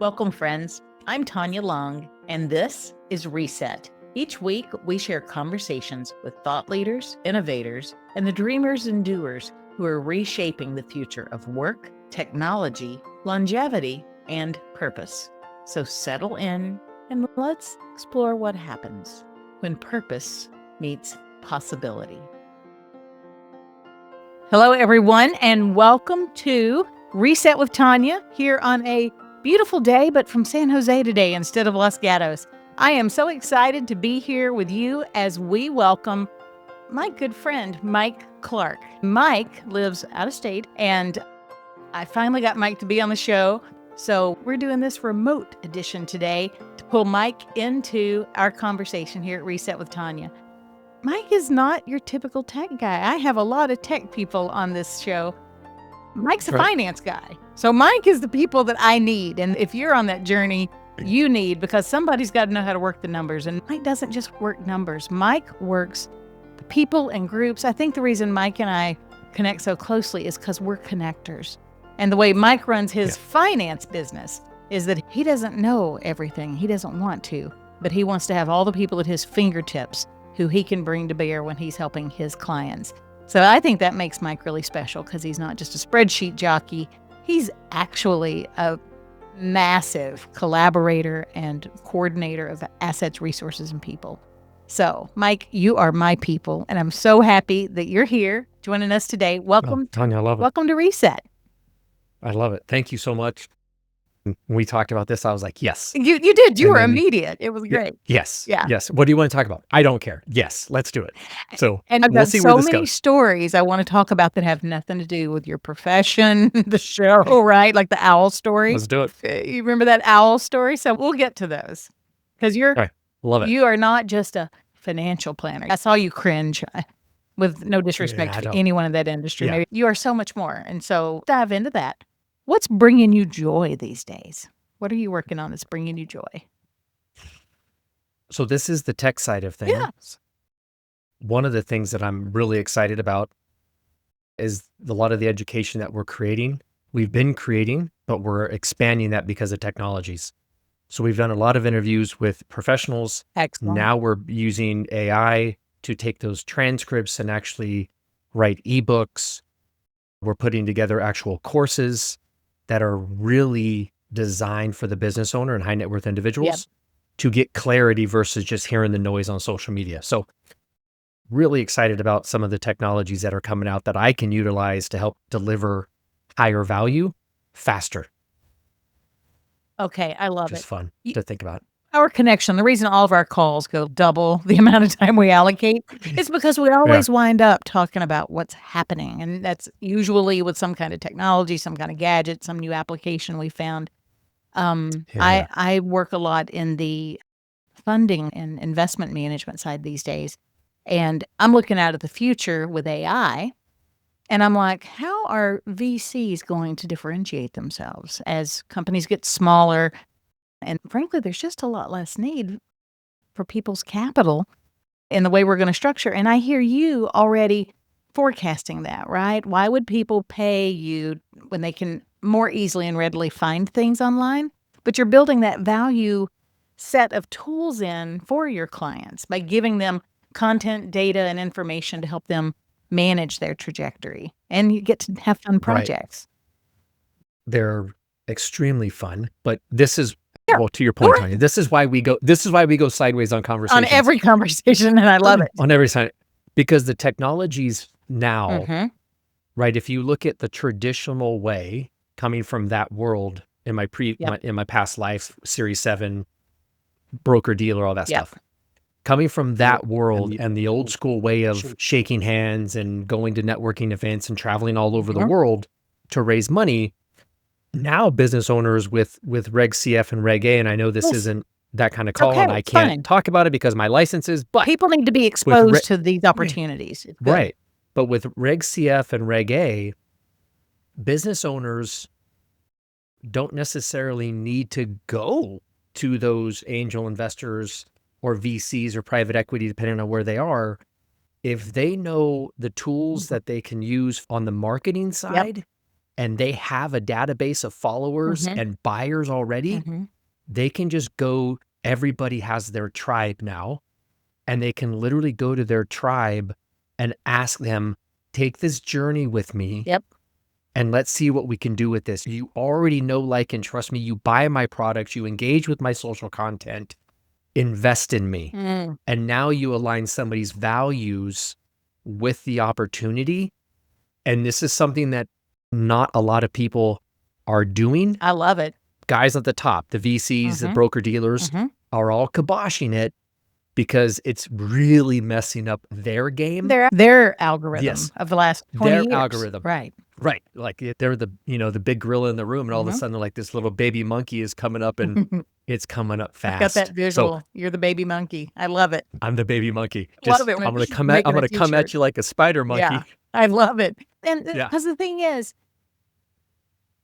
Welcome, friends. I'm Tanya Long, and this is Reset. Each week, we share conversations with thought leaders, innovators, and the dreamers and doers who are reshaping the future of work, technology, longevity, and purpose. So settle in and let's explore what happens when purpose meets possibility. Hello, everyone, and welcome to Reset with Tanya here on a beautiful day, but from San Jose today instead of Los Gatos. I am so excited to be here with you as we welcome my good friend, Mike Clark. Mike lives out of state, and I finally got Mike to be on the show. So we're doing this remote edition today to pull Mike into our conversation here at Reset with Tanya. Mike is not your typical tech guy. I have a lot of tech people on this show. Mike's a finance guy. So Mike is the people that I need. And if you're on that journey, you need, because somebody's got to know how to work the numbers. And Mike doesn't just work numbers. Mike works people and groups. I think the reason Mike and I connect so closely is because we're connectors. And the way Mike runs his finance business is that he doesn't know everything. He doesn't want to, but he wants to have all the people at his fingertips who he can bring to bear when he's helping his clients. So I think that makes Mike really special because he's not just a spreadsheet jockey. He's actually a massive collaborator and coordinator of assets, resources, and people. So, Mike, you are my people, and I'm so happy that you're here joining us today. Welcome, Tanya, I love it. Welcome to Reset. I love it. Thank you so much. When we talked about this, I was like, yes. You did. You were immediate. It was great. Yes. What do you want to talk about? I don't care. Yes, let's do it. So and I've we'll got see so where this many goes. stories I want to talk about that have nothing to do with your profession, the show, right? Like the owl story. Let's do it. You remember that owl story? So we'll get to those because Love it. You are not just a financial planner. I saw you cringe with no disrespect to anyone in that industry. Yeah. Maybe you are so much more. And so dive into that. What's bringing you joy these days? What are you working on that's bringing you joy? So this is the tech side of things. Yeah. One of the things that I'm really excited about is a lot of the education that we're creating. We've been creating, but we're expanding that because of technologies. So we've done a lot of interviews with professionals. Excellent. Now we're using AI to take those transcripts and actually write ebooks. We're putting together actual courses that are really designed for the business owner and high net worth individuals to get clarity versus just hearing the noise on social media. So really excited about some of the technologies that are coming out that I can utilize to help deliver higher value faster. Okay, I love Just it. fun to think about. Our connection, the reason all of our calls go double the amount of time we allocate is because we always wind up talking about what's happening. And that's usually with some kind of technology, some kind of gadget, some new application we found. I work a lot in the funding and investment management side these days. And I'm looking out at the future with AI. And I'm like, how are VCs going to differentiate themselves as companies get smaller? And frankly, there's just a lot less need for people's capital in the way we're going to structure. And I hear you already forecasting that, right? Why would people pay you when they can more easily and readily find things online? But you're building that value set of tools in for your clients by giving them content, data, and information to help them manage their trajectory. And you get to have fun projects. Right. They're extremely fun, but this is, well, to your point, Tanya, this is why we go sideways on conversations. On every conversation, and I love it. On every side, because the technologies now, right? If you look at the traditional way coming from that world in my in my past life, Series 7, broker dealer, all that stuff. Coming from that world and the old school way of shaking hands and going to networking events and traveling all over the world to raise money, now business owners with Reg CF and Reg A, and I know this isn't that kind of call, and I can't talk about it because my license is, but people need to be exposed to these opportunities. Right. But with Reg CF and Reg A, business owners don't necessarily need to go to those angel investors or VCs or private equity, depending on where they are. If they know the tools that they can use on the marketing side and they have a database of followers and buyers already, they can just go, everybody has their tribe now, and they can literally go to their tribe and ask them, take this journey with me. Yep. And let's see what we can do with this. You already know, like, and trust me, you buy my products, you engage with my social content, invest in me. And now you align somebody's values with the opportunity. And this is something that not a lot of people are doing. I love it. Guys at the top, the VCs, the broker dealers are all kiboshing it because it's really messing up their game. Their algorithm of the last 20 years. Their algorithm. Right. Right. Like they're the, the big gorilla in the room, and all of a sudden they're like, this little baby monkey is coming up and it's coming up fast. I got that visual. So, you're the baby monkey. I love it. I'm the baby monkey. Love it. I'm going to come at you like a spider monkey. Yeah, I love it. And because the thing is,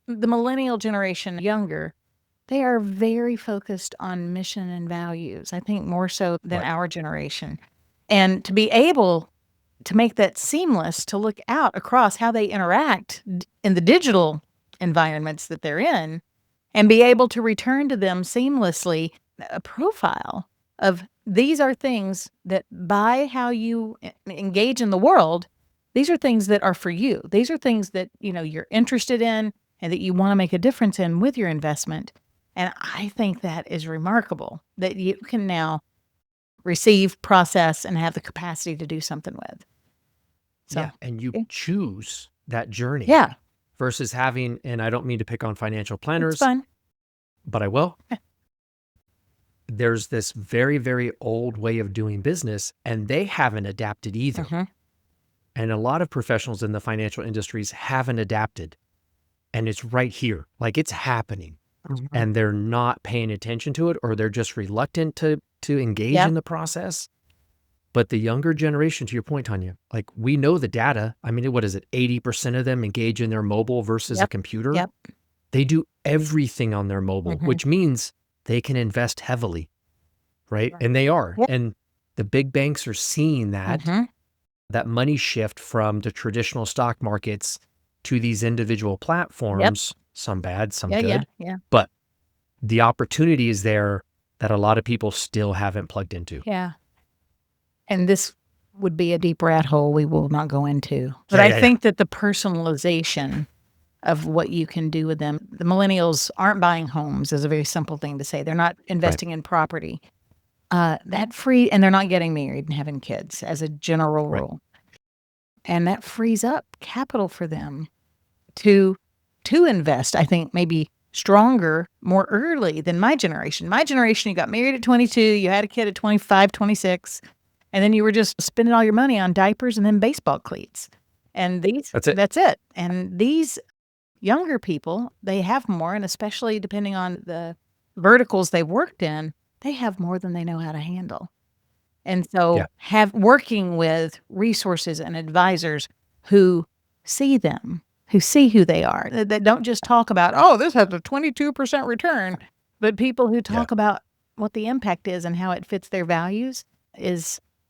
the millennial generation, younger, they are very focused on mission and values, I think more so than our generation. And to be able to make that seamless, to look out across how they interact in the digital environments that they're in, and be able to return to them seamlessly a profile of these are things that by how you engage in the world, these are things that are for you. These are things that, you're interested in and that you want to make a difference in with your investment. And I think that is remarkable that you can now receive, process, and have the capacity to do something with. So, and you choose that journey. Yeah. Versus having, and I don't mean to pick on financial planners, it's fun, but I will. There's this very, very old way of doing business, and they haven't adapted either. And a lot of professionals in the financial industries haven't adapted. And it's right here. Like, it's happening. And they're not paying attention to it, or they're just reluctant to engage in the process. But the younger generation, to your point, Tanya, like, we know the data. I mean, what is it? 80% of them engage in their mobile versus a computer. They do everything on their mobile, which means they can invest heavily, right? And they are. And the big banks are seeing that, that money shift from the traditional stock markets to these individual platforms, some bad, some good. But the opportunity is there that a lot of people still haven't plugged into. Yeah. And this would be a deep rat hole we will not go into. But I think that the personalization of what you can do with them, the millennials aren't buying homes is a very simple thing to say. They're not investing in property. And they're not getting married and having kids as a general rule. And that frees up capital for them to invest, I think, maybe stronger, more early than my generation. My generation, you got married at 22, you had a kid at 25, 26, and then you were just spending all your money on diapers and then baseball cleats. And that's it. And these younger people, they have more, and especially depending on the verticals they've worked in, they have more than they know how to handle. And so working with resources and advisors who see them, who see who they are, that don't just talk about, oh, this has a 22% return, but people who talk about what the impact is and how it fits their values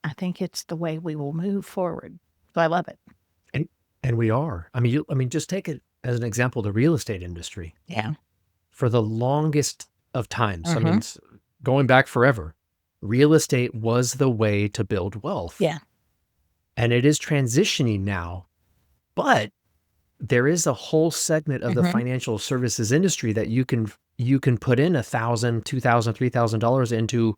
I think it's the way we will move forward. So I love it. And we are. I mean, just take it as an example, the real estate industry. Yeah. For the longest of times, I mean, going back forever, real estate was the way to build wealth. Yeah. And it is transitioning now, but there is a whole segment of the financial services industry that you can put in $1,000, $2,000, $3,000 into,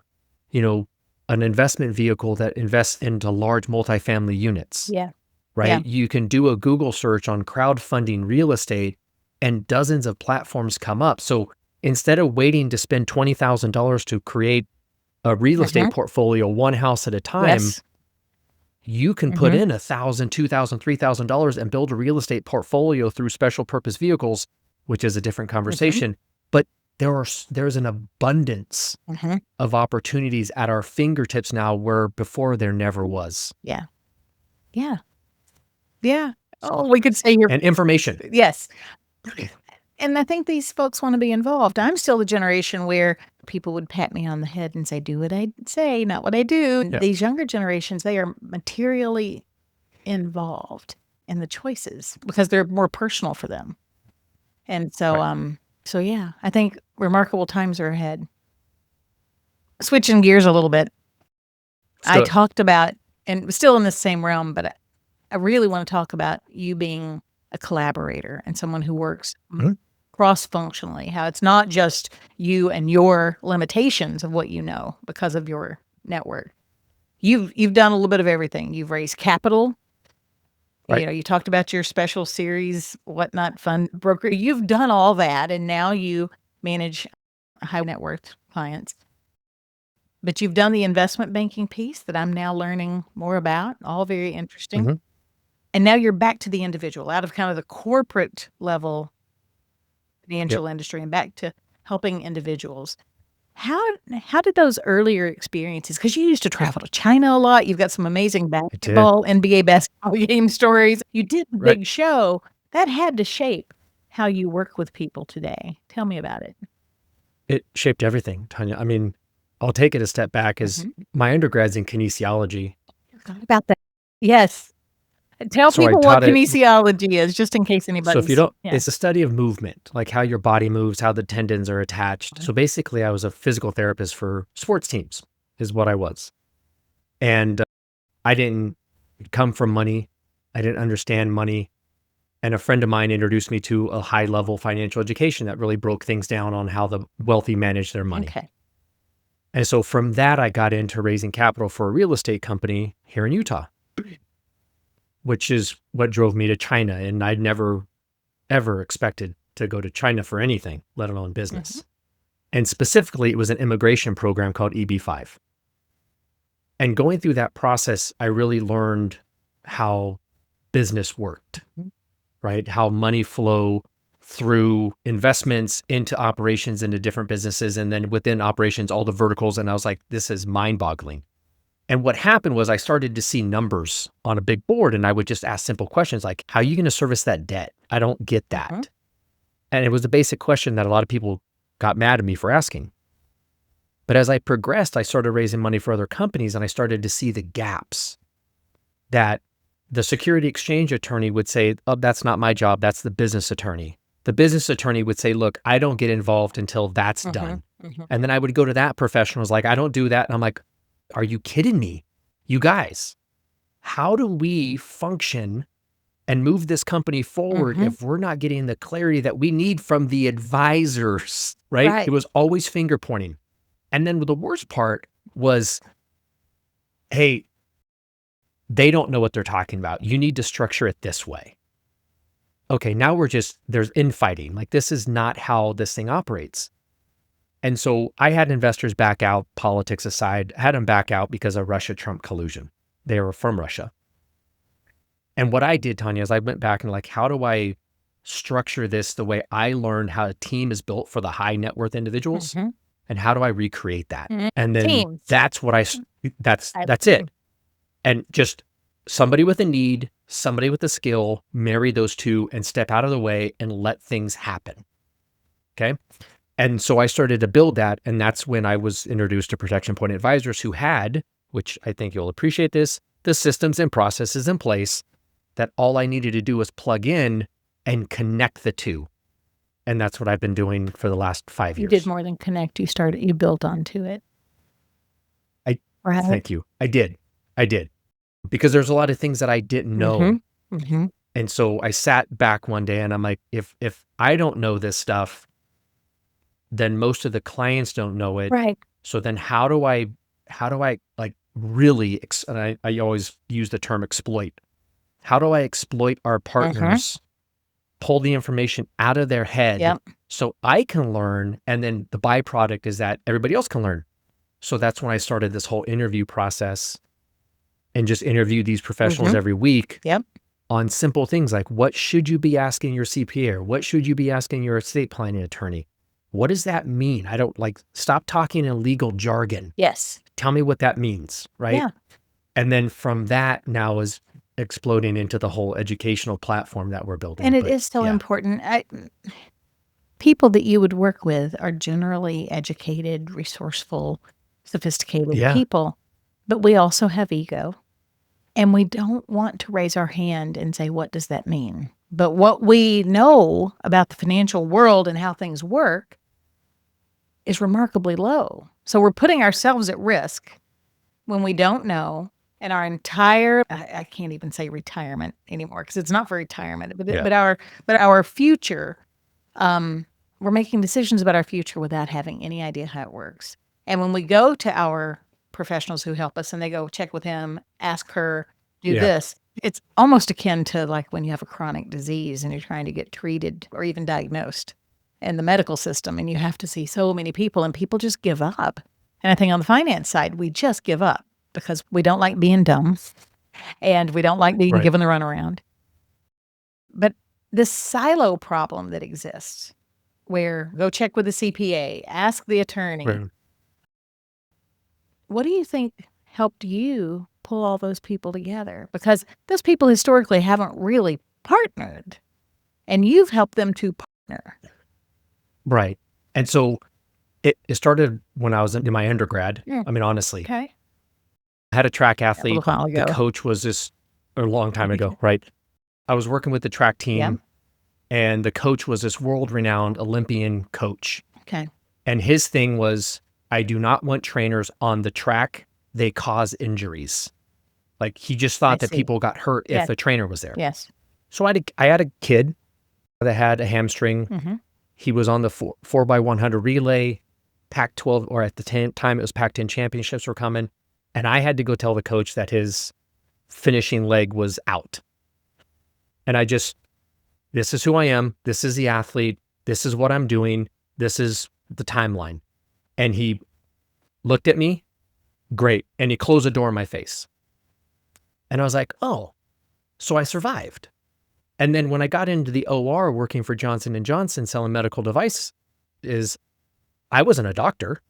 an investment vehicle that invests into large multifamily units. Yeah. Right. Yeah. You can do a Google search on crowdfunding real estate and dozens of platforms come up. So instead of waiting to spend $20,000 to create a real estate portfolio, one house at a time, you can put in $1,000, $2,000, $3,000 and build a real estate portfolio through special purpose vehicles, which is a different conversation. But there's an abundance of opportunities at our fingertips now where before there never was. Yeah. Yeah. Yeah. Oh, we could say here. And information. Yes. And I think these folks want to be involved. I'm still the generation where people would pat me on the head and say, do what I say, not what I do. Yeah. These younger generations, they are materially involved in the choices because they're more personal for them. And so, Right. so yeah, I think remarkable times are ahead. Switching gears a little bit, I So, talked about, and still in the same realm, but I really want to talk about you being a collaborator and someone who works mhm, cross-functionally, how it's not just you and your limitations of what you know because of your network. You've done a little bit of everything. You've raised capital. right. You talked about your special series, whatnot, fund broker. You've done all that, and now you manage high net worth clients. But you've done the investment banking piece that I'm now learning more about, all very interesting. Mhm. And now you're back to the individual, out of kind of the corporate level Yep. financial industry and back to helping individuals. How how did those earlier experiences, because you used to travel to China a lot, you've got some amazing I did. basketball, NBA basketball game stories. You did the Right. big show. That had to shape how you work with people today. Tell me about it. It shaped everything, Tanya. I mean, I'll take it a step back as Mhm. my undergrad's in kinesiology. Forgot about that. Yes. Tell So I people what taught it. kinesiology is, just in case So if you anybody's don't, yeah. it's a study of movement, like how your body moves, how the tendons are attached. So basically, I was a physical therapist for sports teams, is what I was. And I didn't come from money. I didn't understand money. And a friend of mine introduced me to a high level financial education that really broke things down on how the wealthy manage their money. Okay. And so from that, I got into raising capital for a real estate company here in Utah, which is what drove me to China. And I'd never, ever expected to go to China for anything, let alone Mhm. business. And specifically, it was an immigration program called EB-5. And going through that process, I really learned how business worked, right? How money flow through investments into operations, into different businesses, and then within operations, all the verticals. And I was like, this is mind boggling. And what happened was I started to see numbers on a big board, and I would just ask simple questions like, how are you going to service that debt? I don't get Mhm. that. And it was a basic question that a lot of people got mad at me for asking. But as I progressed, I started raising money for other companies, and I started to see the gaps that the security exchange attorney would say, oh, that's not my job. That's the business attorney. The business attorney would say, look, I don't get involved until that's Mhm. done. Mhm. And then I would go to that professional, who's like, I don't do that. And I'm like, are you kidding me? You guys, how do we function and move this company forward Mhm. if we're not getting the clarity that we need from the advisors, right? It Right. was always finger pointing. And then the worst part was, hey, they don't know what they're talking about. You need to structure it this way. Okay, now there's infighting. Like, this is not how this thing operates. And so I had investors back out, politics aside, had them back out because of Russia-Trump collusion. They were from Russia. And what I did, Tanya, is I went back and like, how do I structure this the way I learned how a team is built for the high net worth individuals? Mhm. And how do I recreate that? Mhm. And then Teams. that's what I that's it. And just somebody with a need, somebody with a skill, marry those two and step out of the way and let things happen. Okay. And so I started to build that. And that's when I was introduced to Protection Point Advisors who had, which I think you'll appreciate this, the systems and processes in place that all I needed to do was plug in and connect the two. And that's what I've been doing for the last 5 You did years. more than connect, you built onto it, I right? thank you. I did. I did. Because there's a lot of things that I didn't know. Mhm. Mhm. And so I sat back one day and I'm like, if I don't know this stuff, then most of the clients don't know it. Right. So then how do I like really, and I always use the term exploit. How do I exploit our Mhm. partners, pull the information out of their head Yep. so I can learn? And then the byproduct is that everybody else can learn. So that's when I started this whole interview process and just interview these professionals Mhm. every week Yep. on simple things like, what should you be asking your CPA? Or what should you be asking your estate planning attorney? What does that mean? I don't like, stop talking in legal jargon. Yes. Tell me what that means, right? Yeah. And then from that now is exploding into the whole educational platform that we're building. And it But is so yeah, important. People that you would work with are generally educated, resourceful, sophisticated yeah, people, but we also have ego, and we don't want to raise our hand and say, "What does that mean?" But what we know about the financial world and how things work is remarkably low. So we're putting ourselves at risk when we don't know. And our entire, I can't even say retirement anymore because it's not for retirement, but our future, we're making decisions about our future without having any idea how it works. And when we go to our professionals who help us and they go check with him, ask her, do this, it's almost akin to like when you have a chronic disease and you're trying to get treated or even diagnosed in the medical system and you have to see so many people and people just give up. And I think on the finance side, we just give up because we don't like being dumb and we don't like being given the runaround. But this silo problem that exists where go check with the CPA, ask the attorney. Right. What do you think helped you pull all those people together? Because those people historically haven't really partnered and you've helped them to partner. Right. And so it started when I was in my undergrad. I mean, honestly. Okay. I had a track athlete. The coach was a long time ago, right? I was working with the track team and the coach was this world-renowned Olympian coach. Okay. And his thing was, I do not want trainers on the track. They cause injuries. Like he just thought that people got hurt if a trainer was there. Yes. So I had a kid that had a hamstring. Mm-hmm. He was on the 4x100 relay, Pac-12, or at the time it was Pac-10 championships were coming. And I had to go tell the coach that his finishing leg was out. And this is who I am. This is the athlete. This is what I'm doing. This is the timeline. And he looked at me, great. And he closed the door in my face. And I was like, oh, so I survived. And then when I got into the OR working for Johnson & Johnson selling medical devices, I wasn't a doctor,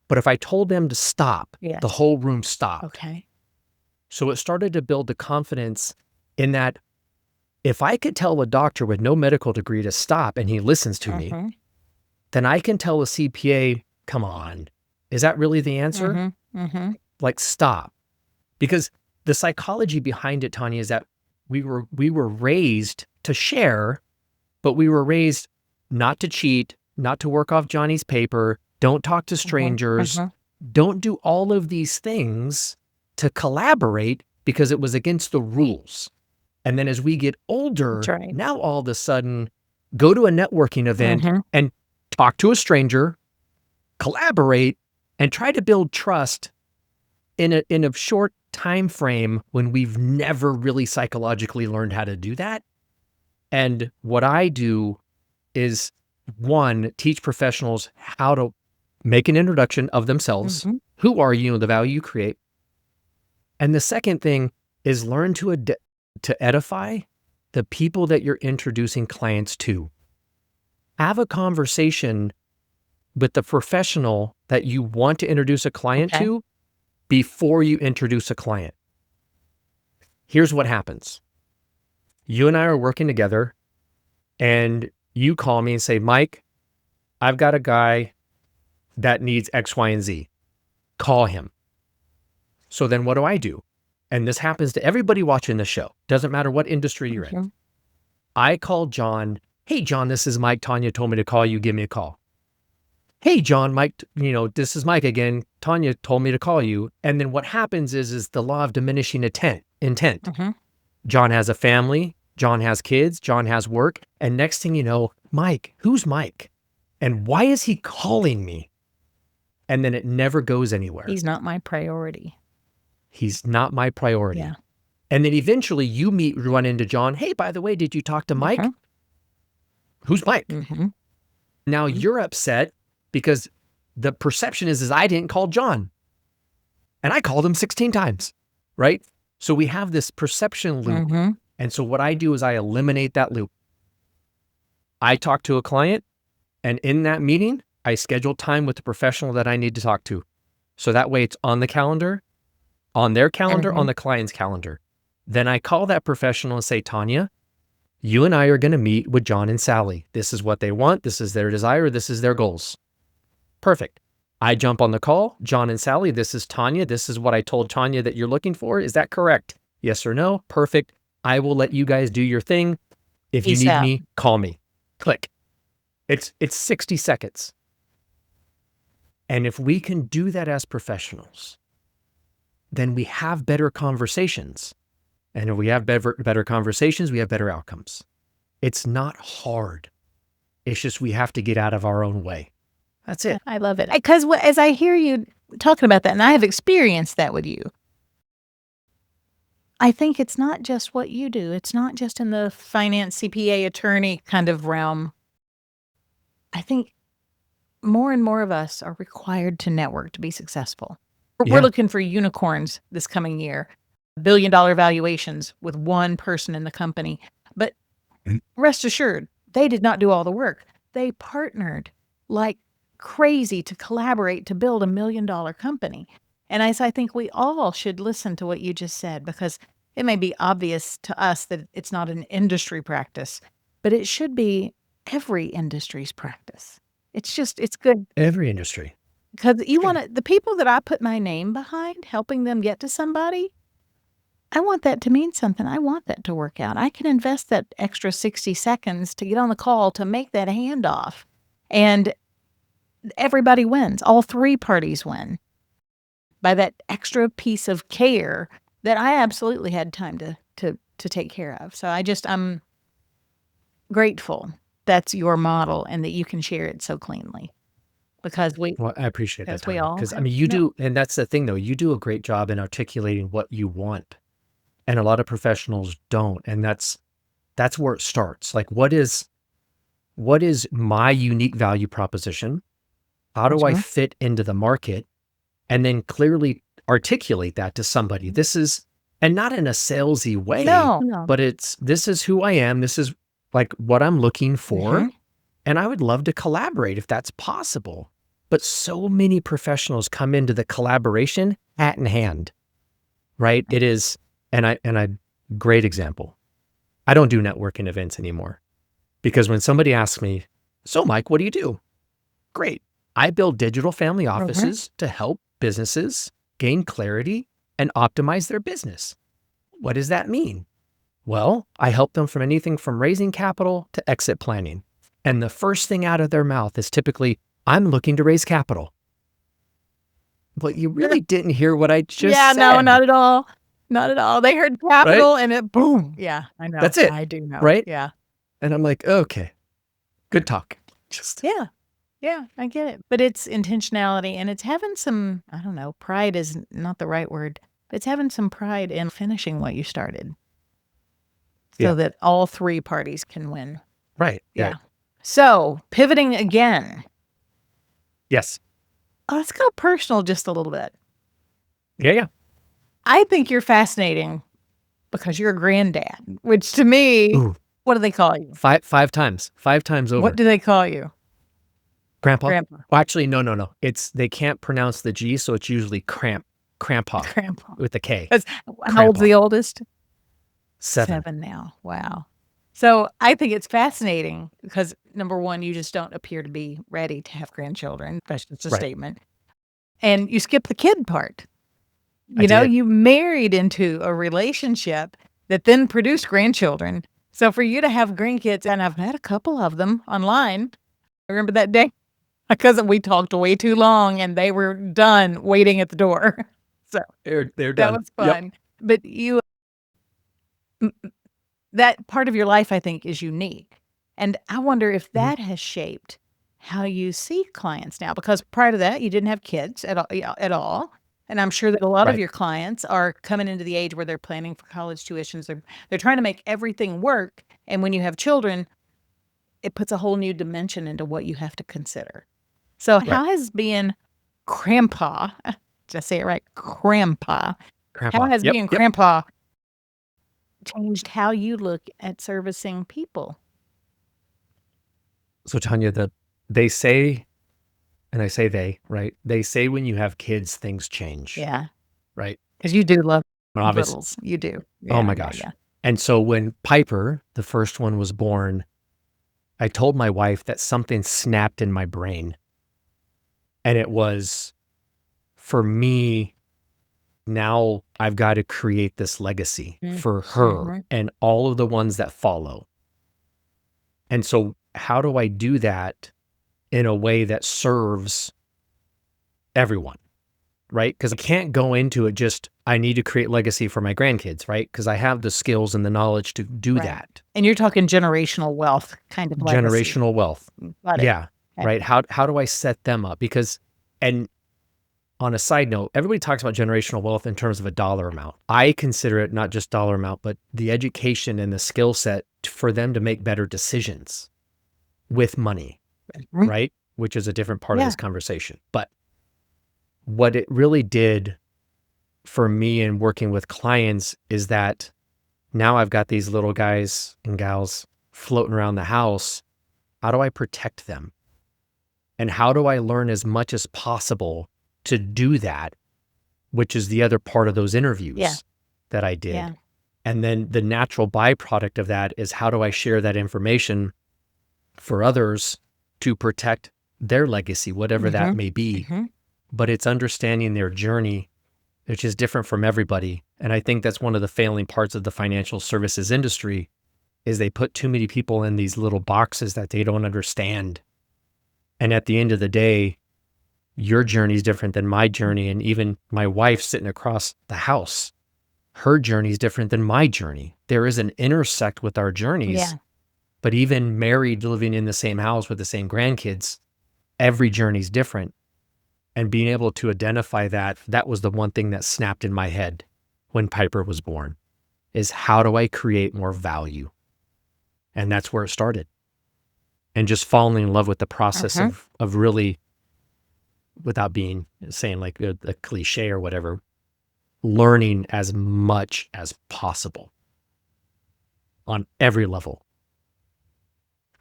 but if I told them to stop, the whole room stopped. Okay. So it started to build the confidence in that if I could tell a doctor with no medical degree to stop and he listens to me, then I can tell a CPA, come on, is that really the answer? Like stop. Because the psychology behind it, Tanya, is that we were raised to share, but we were raised not to cheat, not to work off Johnny's paper, don't talk to strangers, don't do all of these things to collaborate because it was against the rules. And then as we get older, now all of a sudden, go to a networking event and talk to a stranger, collaborate, and try to build trust in a short time frame when we've never really psychologically learned how to do that. And what I do is, one, teach professionals how to make an introduction of themselves. Who are you and the value you create? And the second thing is learn to edify the people that you're introducing clients to. Have a conversation with the professional that you want to introduce a client to before you introduce a client. Here's what happens. You and I are working together and you call me and say, Mike, I've got a guy that needs X, Y, and Z. Call him. So then what do I do? And this happens to everybody watching the show. Doesn't matter what industry you're in. I call John. Hey, John, this is Mike. Tanya told me to call you. Give me a call. Hey, John, Mike, this is Mike again. Tanya told me to call you. And then what happens is the law of diminishing intent. John has a family. John has kids. John has work. And next thing you know, Mike, who's Mike? And why is he calling me? And then it never goes anywhere. He's not my priority. He's not my priority. Yeah. And then eventually you run into John. Hey, by the way, did you talk to Mike? Who's Mike? Now you're upset because the perception is I didn't call John. And I called him 16 times, right? So we have this perception loop. And so what I do is I eliminate that loop. I talk to a client, and in that meeting, I schedule time with the professional that I need to talk to. So that way it's on the calendar, on their calendar, on the client's calendar. Then I call that professional and say, Tanya, you and I are going to meet with John and Sally. This is what they want. This is their desire. This is their goals. Perfect. I jump on the call. John and Sally, this is Tanya. This is what I told Tanya that you're looking for. Is that correct? Yes or no? Perfect. I will let you guys do your thing. If you Peace need out. me, call me. Click. It's 60 seconds. And if we can do that as professionals, then we have better conversations. And if we have better conversations, we have better outcomes. It's not hard. It's just we have to get out of our own way. That's it. I love it. Because as I hear you talking about that, and I have experienced that with you, I think it's not just what you do. It's not just in the finance, CPA, attorney kind of realm. I think more and more of us are required to network to be successful. We're Yeah. looking for unicorns this coming year, billion-dollar valuations with one person in the company. But rest assured, they did not do all the work. They partnered like crazy to collaborate to build $1 million company. And I think we all should listen to what you just said, because it may be obvious to us that it's not an industry practice, but it should be every industry's practice. It's good. Every industry. Because the people that I put my name behind, helping them get to somebody, I want that to mean something. I want that to work out. I can invest that extra 60 seconds to get on the call to make that handoff. And everybody wins. All three parties win by that extra piece of care that I absolutely had time to take care of. So I'm grateful that's your model and that you can share it so cleanly. Because Well, I appreciate that, we all because I have- mean, you no. do, and that's the thing though, you do a great job in articulating what you want, and a lot of professionals don't, and that's where it starts. Like, what is my unique value proposition? How do I fit into the market? And then clearly articulate that to somebody. This is, and not in a salesy way, No. but this is who I am. This is like what I'm looking for. Mhm. And I would love to collaborate if that's possible. But so many professionals come into the collaboration hat in hand, right? It is, great example. I don't do networking events anymore, because when somebody asks me, so Mike, what do you do? Great. I build digital family offices to help businesses gain clarity and optimize their business. What does that mean? Well, I help them from anything from raising capital to exit planning. And the first thing out of their mouth is typically, I'm looking to raise capital. But you really didn't hear what I just said. No, not at all. Not at all. They heard capital and it boom. Yeah, I know. That's it. I do know. Right? Yeah. And I'm like, okay, good talk. Yeah, I get it. But it's intentionality, and it's having some, I don't know, pride is not the right word, but it's having some pride in finishing what you started so that all three parties can win. Right. Yeah. So pivoting again. Yes. Let's go personal just a little bit. Yeah. I think you're fascinating because you're a granddad, which to me, what do they call you? Five times over. What do they call you? Grandpa? Grandpa. Well, actually, no. They can't pronounce the G, so it's usually Grandpa with the K. How old's the oldest? 7. 7 now. Wow. So I think it's fascinating because, number one, you just don't appear to be ready to have grandchildren. That's just a statement. And you skip the kid part. You married into a relationship that then produced grandchildren. So for you to have grandkids, and I've had a couple of them online. I remember that day. My cousin, we talked way too long and they were done waiting at the door. So they're done. That was fun. But that part of your life, I think, is unique. And I wonder if that has shaped how you see clients now, because prior to that, you didn't have kids at all. And I'm sure that a lot of your clients are coming into the age where they're planning for college tuitions. They're trying to make everything work. And when you have children, it puts a whole new dimension into what you have to consider. So how has being grandpa, did I say it right? Grandpa. How has being grandpa changed how you look at servicing people? So Tanya, they say, and I say they, right? They say when you have kids, things change. Yeah. Right? Because you do love Obviously. littles. You do. Oh my gosh. Yeah. And so when Piper, the first one, was born, I told my wife that something snapped in my brain. And it was, for me, now I've got to create this legacy for her and all of the ones that follow. And so how do I do that in a way that serves everyone, right? Because I can't go into it just, I need to create legacy for my grandkids, right? Because I have the skills and the knowledge to do that. And you're talking generational wealth kind of legacy. Generational wealth. Got it. Yeah. Okay. Right. How do I set them up? Because, and on a side note, everybody talks about generational wealth in terms of a dollar amount. I consider it not just dollar amount, but the education and the skill set for them to make better decisions with money, right? Which is a different part of this conversation. But what it really did for me in working with clients is that now I've got these little guys and gals floating around the house. How do I protect them? And how do I learn as much as possible to do that, which is the other part of those interviews that I did. Yeah. And then the natural byproduct of that is how do I share that information for others to protect their legacy, whatever that may be. But it's understanding their journey, which is different from everybody. And I think that's one of the failing parts of the financial services industry is they put too many people in these little boxes that they don't understand. And at the end of the day, your journey is different than my journey. And even my wife sitting across the house, her journey is different than my journey. There is an intersect with our journeys, but even married, living in the same house with the same grandkids, every journey is different. And being able to identify that was the one thing that snapped in my head when Piper was born, is how do I create more value? And that's where it started. And just falling in love with the process of really, without saying like a cliche or whatever, learning as much as possible on every level.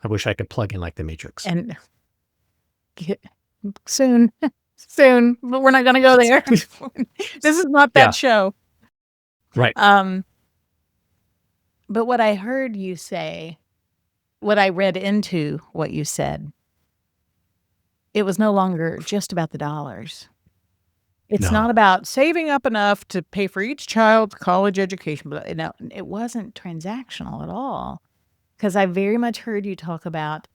I wish I could plug in like the Matrix. And soon, but we're not going to go there. This is not that show. Right. But what I heard you say, what I read into what you said, it was no longer just about the dollars. It's not about saving up enough to pay for each child's college education. But no, it wasn't transactional at all. Because I very much heard you talk about,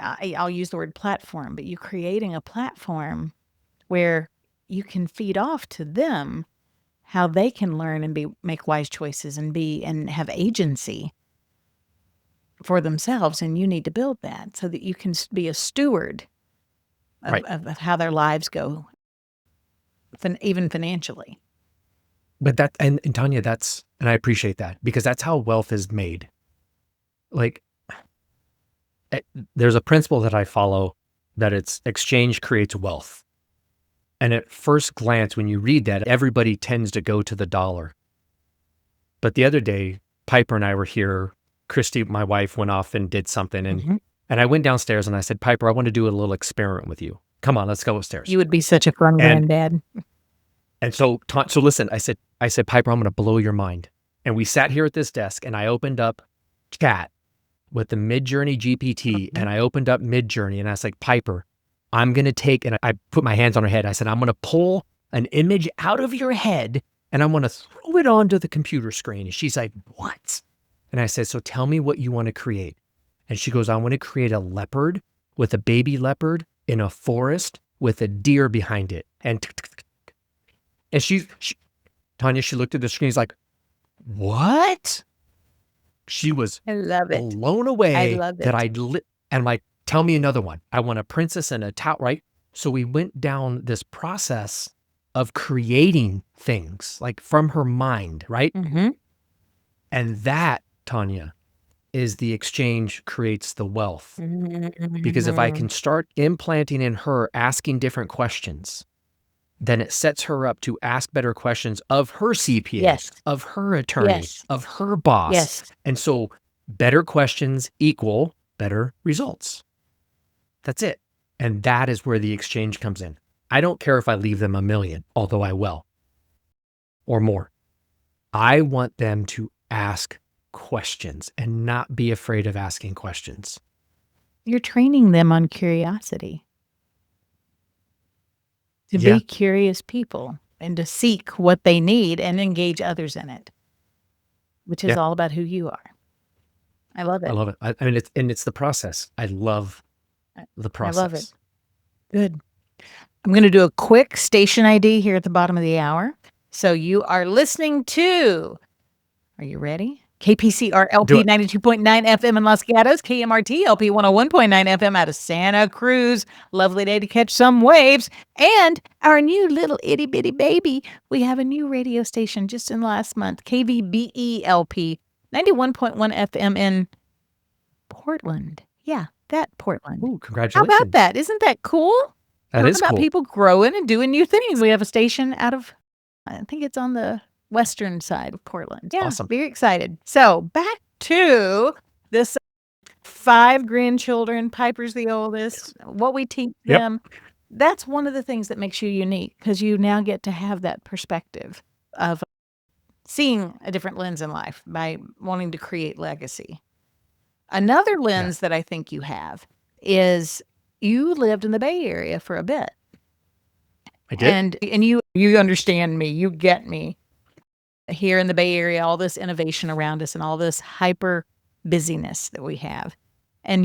I'll use the word platform, but you creating a platform where you can feed off to them how they can learn and make wise choices and have agency for themselves. And you need to build that so that you can be a steward of how their lives go, even financially. But and Tanya, and I appreciate that because that's how wealth is made. Like, there's a principle that I follow that it's exchange creates wealth. And at first glance, when you read that, everybody tends to go to the dollar. But the other day, Piper and I were here. Christy, my wife, went off and did something. And I went downstairs and I said, Piper, I want to do a little experiment with you. Come on, let's go upstairs. You would be such a fun granddad. And so listen, I said, Piper, I'm going to blow your mind. And we sat here at this desk and I opened up chat with the MidJourney GPT and I opened up MidJourney and I was like, Piper, I'm going to take, and I put my hands on her head. I said, I'm going to pull an image out of your head and I'm going to throw it onto the computer screen. And she's like, what? And I said, so tell me what you want to create. And she goes, I want to create a leopard with a baby leopard in a forest with a deer behind it. And Tanya, she looked at the screen. She's like, what? She was blown away that and like, tell me another one. I want a princess and a tout, right? So we went down this process of creating things like from her mind, right? And that, Tanya, is the exchange creates the wealth. Because if I can start implanting in her, asking different questions, then it sets her up to ask better questions of her CPA, of her attorney, of her boss. And so better questions equal better results. That's it. And that is where the exchange comes in. I don't care if I leave them $1 million, although I will, or more. I want them to ask questions and not be afraid of asking questions. You're training them on curiosity. To be curious people and to seek what they need and engage others in it, which is all about who you are. I love I it. love it. I mean, it's the process. I love the I love it. process. Good. I'm going to do a quick station ID here at the bottom of the hour. So you are listening to, are you ready? KPCR LP 92.9 FM in Los Gatos, KMRT LP 101.9 FM out of Santa Cruz. Lovely day to catch some waves. And our new little itty bitty baby, we have a new radio station just in the last month, KVBE LP 91.1 FM in Portland. Yeah, that Portland. Ooh, How congratulations. about that? Isn't that cool? That Talk is about cool. people growing and doing new things. We have a station out of, I think it's on the western side of Portland. Yeah, Awesome. very excited. So back to this 5 grandchildren. Piper's the oldest. What we teach them. That's one of the things that makes you unique, because you now get to have that perspective of seeing a different lens in life by wanting to create legacy. Another lens that I think you have is you lived in the Bay Area for a bit. I did. And you understand me. You get me. Here in the Bay Area, all this innovation around us and all this hyper busyness that we have. And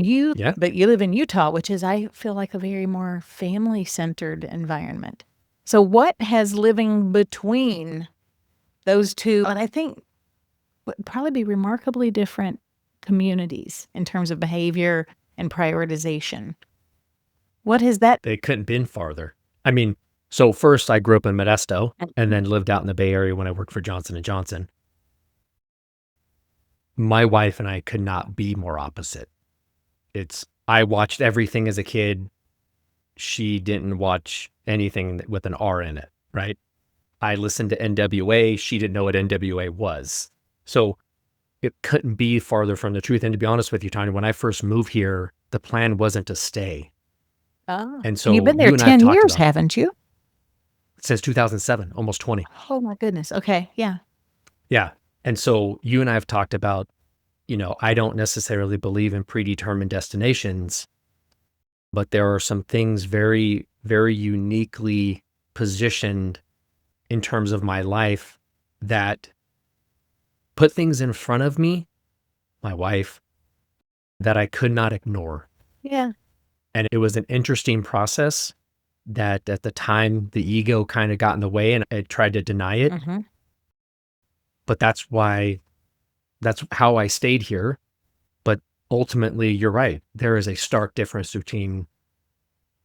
but you live in Utah, which is, I feel like, a very more family-centered environment. So what has living between those two, and I think would probably be remarkably different communities in terms of behavior and prioritization. What has that? They couldn't been farther. I mean, so first I grew up in Modesto and then lived out in the Bay Area when I worked for Johnson & Johnson. My wife and I could not be more opposite. I watched everything as a kid. She didn't watch anything with an R in it, right? I listened to NWA. She didn't know what NWA was. So it couldn't be farther from the truth. And to be honest with you, Tanya, when I first moved here, the plan wasn't to stay. Oh. And so you've been there 10 years, haven't you? Since 2007, almost 20. Oh my goodness. Okay. Yeah. Yeah. And so you and I have talked about, I don't necessarily believe in predetermined destinations, but there are some things very, very uniquely positioned in terms of my life that put things in front of me, my wife, that I could not ignore. Yeah. And it was an interesting process that at the time the ego kind of got in the way and I tried to deny it. Mm-hmm. But that's how I stayed here. But ultimately, you're right. There is a stark difference between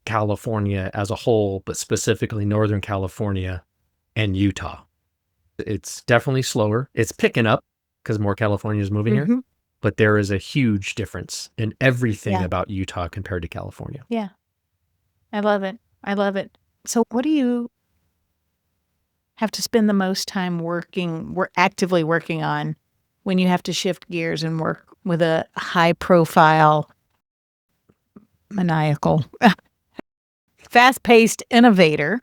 California as a whole, but specifically Northern California and Utah. It's definitely slower. It's picking up because more Californians moving here. But there is a huge difference in everything about Utah compared to California. Yeah. I love it. I love it. So what do you have to spend the most time actively working on when you have to shift gears and work with a high profile, maniacal, fast-paced innovator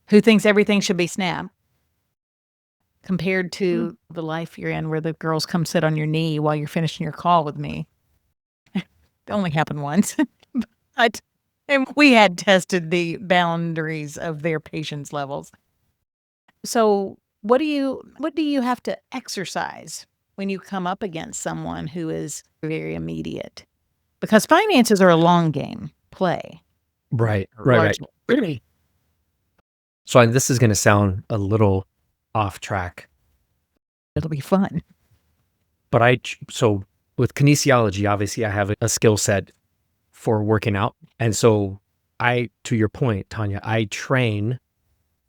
who thinks everything should be snap, compared to the life you're in where the girls come sit on your knee while you're finishing your call with me? It only happened once. And we had tested the boundaries of their patience levels. So what do you have to exercise when you come up against someone who is very immediate? Because finances are a long game play. Right. Really. So this is going to sound a little off track. It'll be fun. But so with kinesiology, obviously I have a skill set for working out. And so to your point, Tanya, I train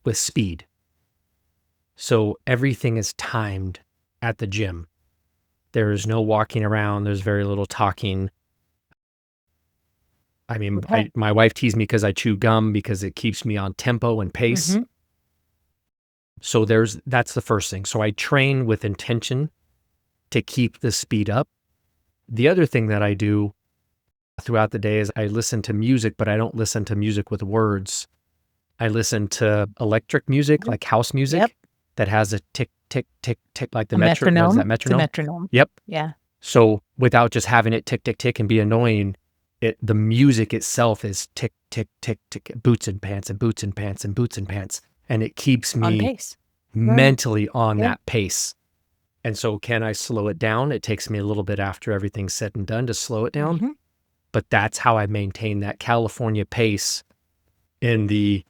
with speed. So everything is timed at the gym. There is no walking around. There's very little talking. I mean, my wife teased me because I chew gum because it keeps me on tempo and pace. Mm-hmm. So that's the first thing. So I train with intention to keep the speed up. The other thing that I do throughout the day is I listen to music, but I don't listen to music with words. I listen to electric music, like house music, that has a tick, tick, tick, tick, like the metronome. Is that metronome? It's a metronome. Yep. Yeah. So without just having it tick, tick, tick and be annoying, the music itself is tick, tick, tick, tick, boots and pants and boots and pants and boots and pants. And it keeps me on pace. Mentally on that pace. And so can I slow it down? It takes me a little bit after everything's said and done to slow it down. But that's how I maintain that California pace in the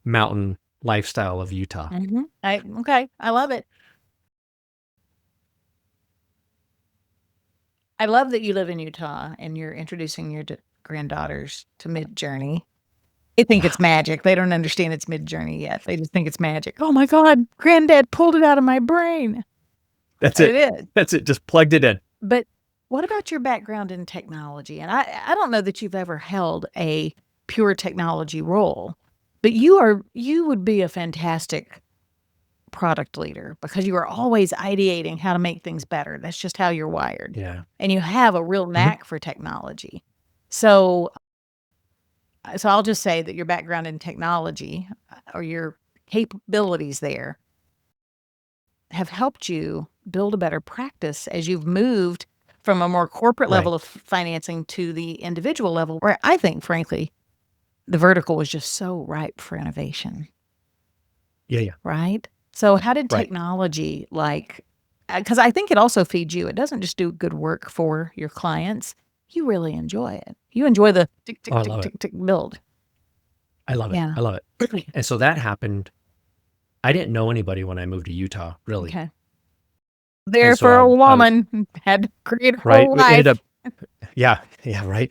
mountain lifestyle of Utah. Okay, I love it. I love that you live in Utah and you're introducing your granddaughters to MidJourney. They think it's magic. They don't understand it's MidJourney yet. They just think it's magic. Oh my God, granddad pulled it out of my brain. That's it. It is. That's it. Just plugged it in. But what about your background in technology? And I don't know that you've ever held a pure technology role, but you would be a fantastic product leader because you are always ideating how to make things better. That's just how you're wired. Yeah. And you have a real knack for technology. So I'll just say that your background in technology or your capabilities there have helped you build a better practice as you've moved from a more corporate level of financing to the individual level, where I think, frankly, the vertical was just so ripe for innovation. Yeah. Right? So how did technology, because I think it also feeds you. It doesn't just do good work for your clients. You really enjoy it. You enjoy the tick, tick, tick, tick, tick build. I love it. Yeah. I love it. And so that happened. I didn't know anybody when I moved to Utah, really. Okay. There for a woman, had to create a whole life. Ended up, yeah, right.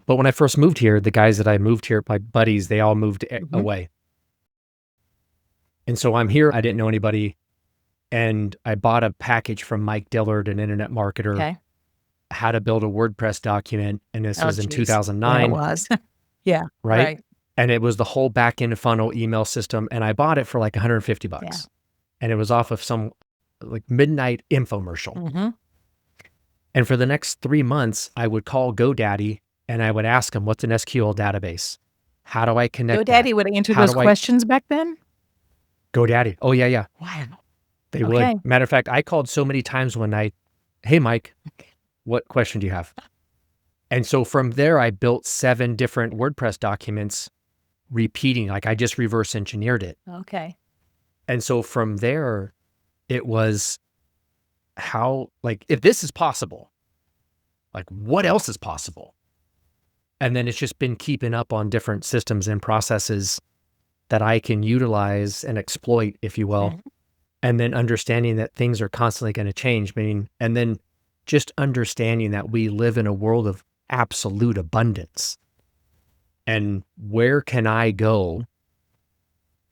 But when I first moved here, the guys that I moved here, my buddies, they all moved away. And so I'm here. I didn't know anybody. And I bought a package from Mike Dillard, an internet marketer, how to build a WordPress document. And this was in 2009. Yeah, it was. Yeah. Right. And it was the whole back end funnel email system. And I bought it for like $150. Yeah. And it was off of some like midnight infomercial. And for the next 3 months, I would call GoDaddy and I would ask them, what's an SQL database? How do I connect GoDaddy would answer those questions back then? GoDaddy. Oh, yeah. Wow. They would. Matter of fact, I called so many times one night, hey, Mike, what question do you have? And so from there, I built 7 different WordPress documents repeating, like I just reverse engineered it. Okay. And so from there, it was how, like, if this is possible, like what else is possible? And then it's just been keeping up on different systems and processes that I can utilize and exploit, if you will. And then understanding that things are constantly going to change. And then just understanding that we live in a world of absolute abundance. And where can I go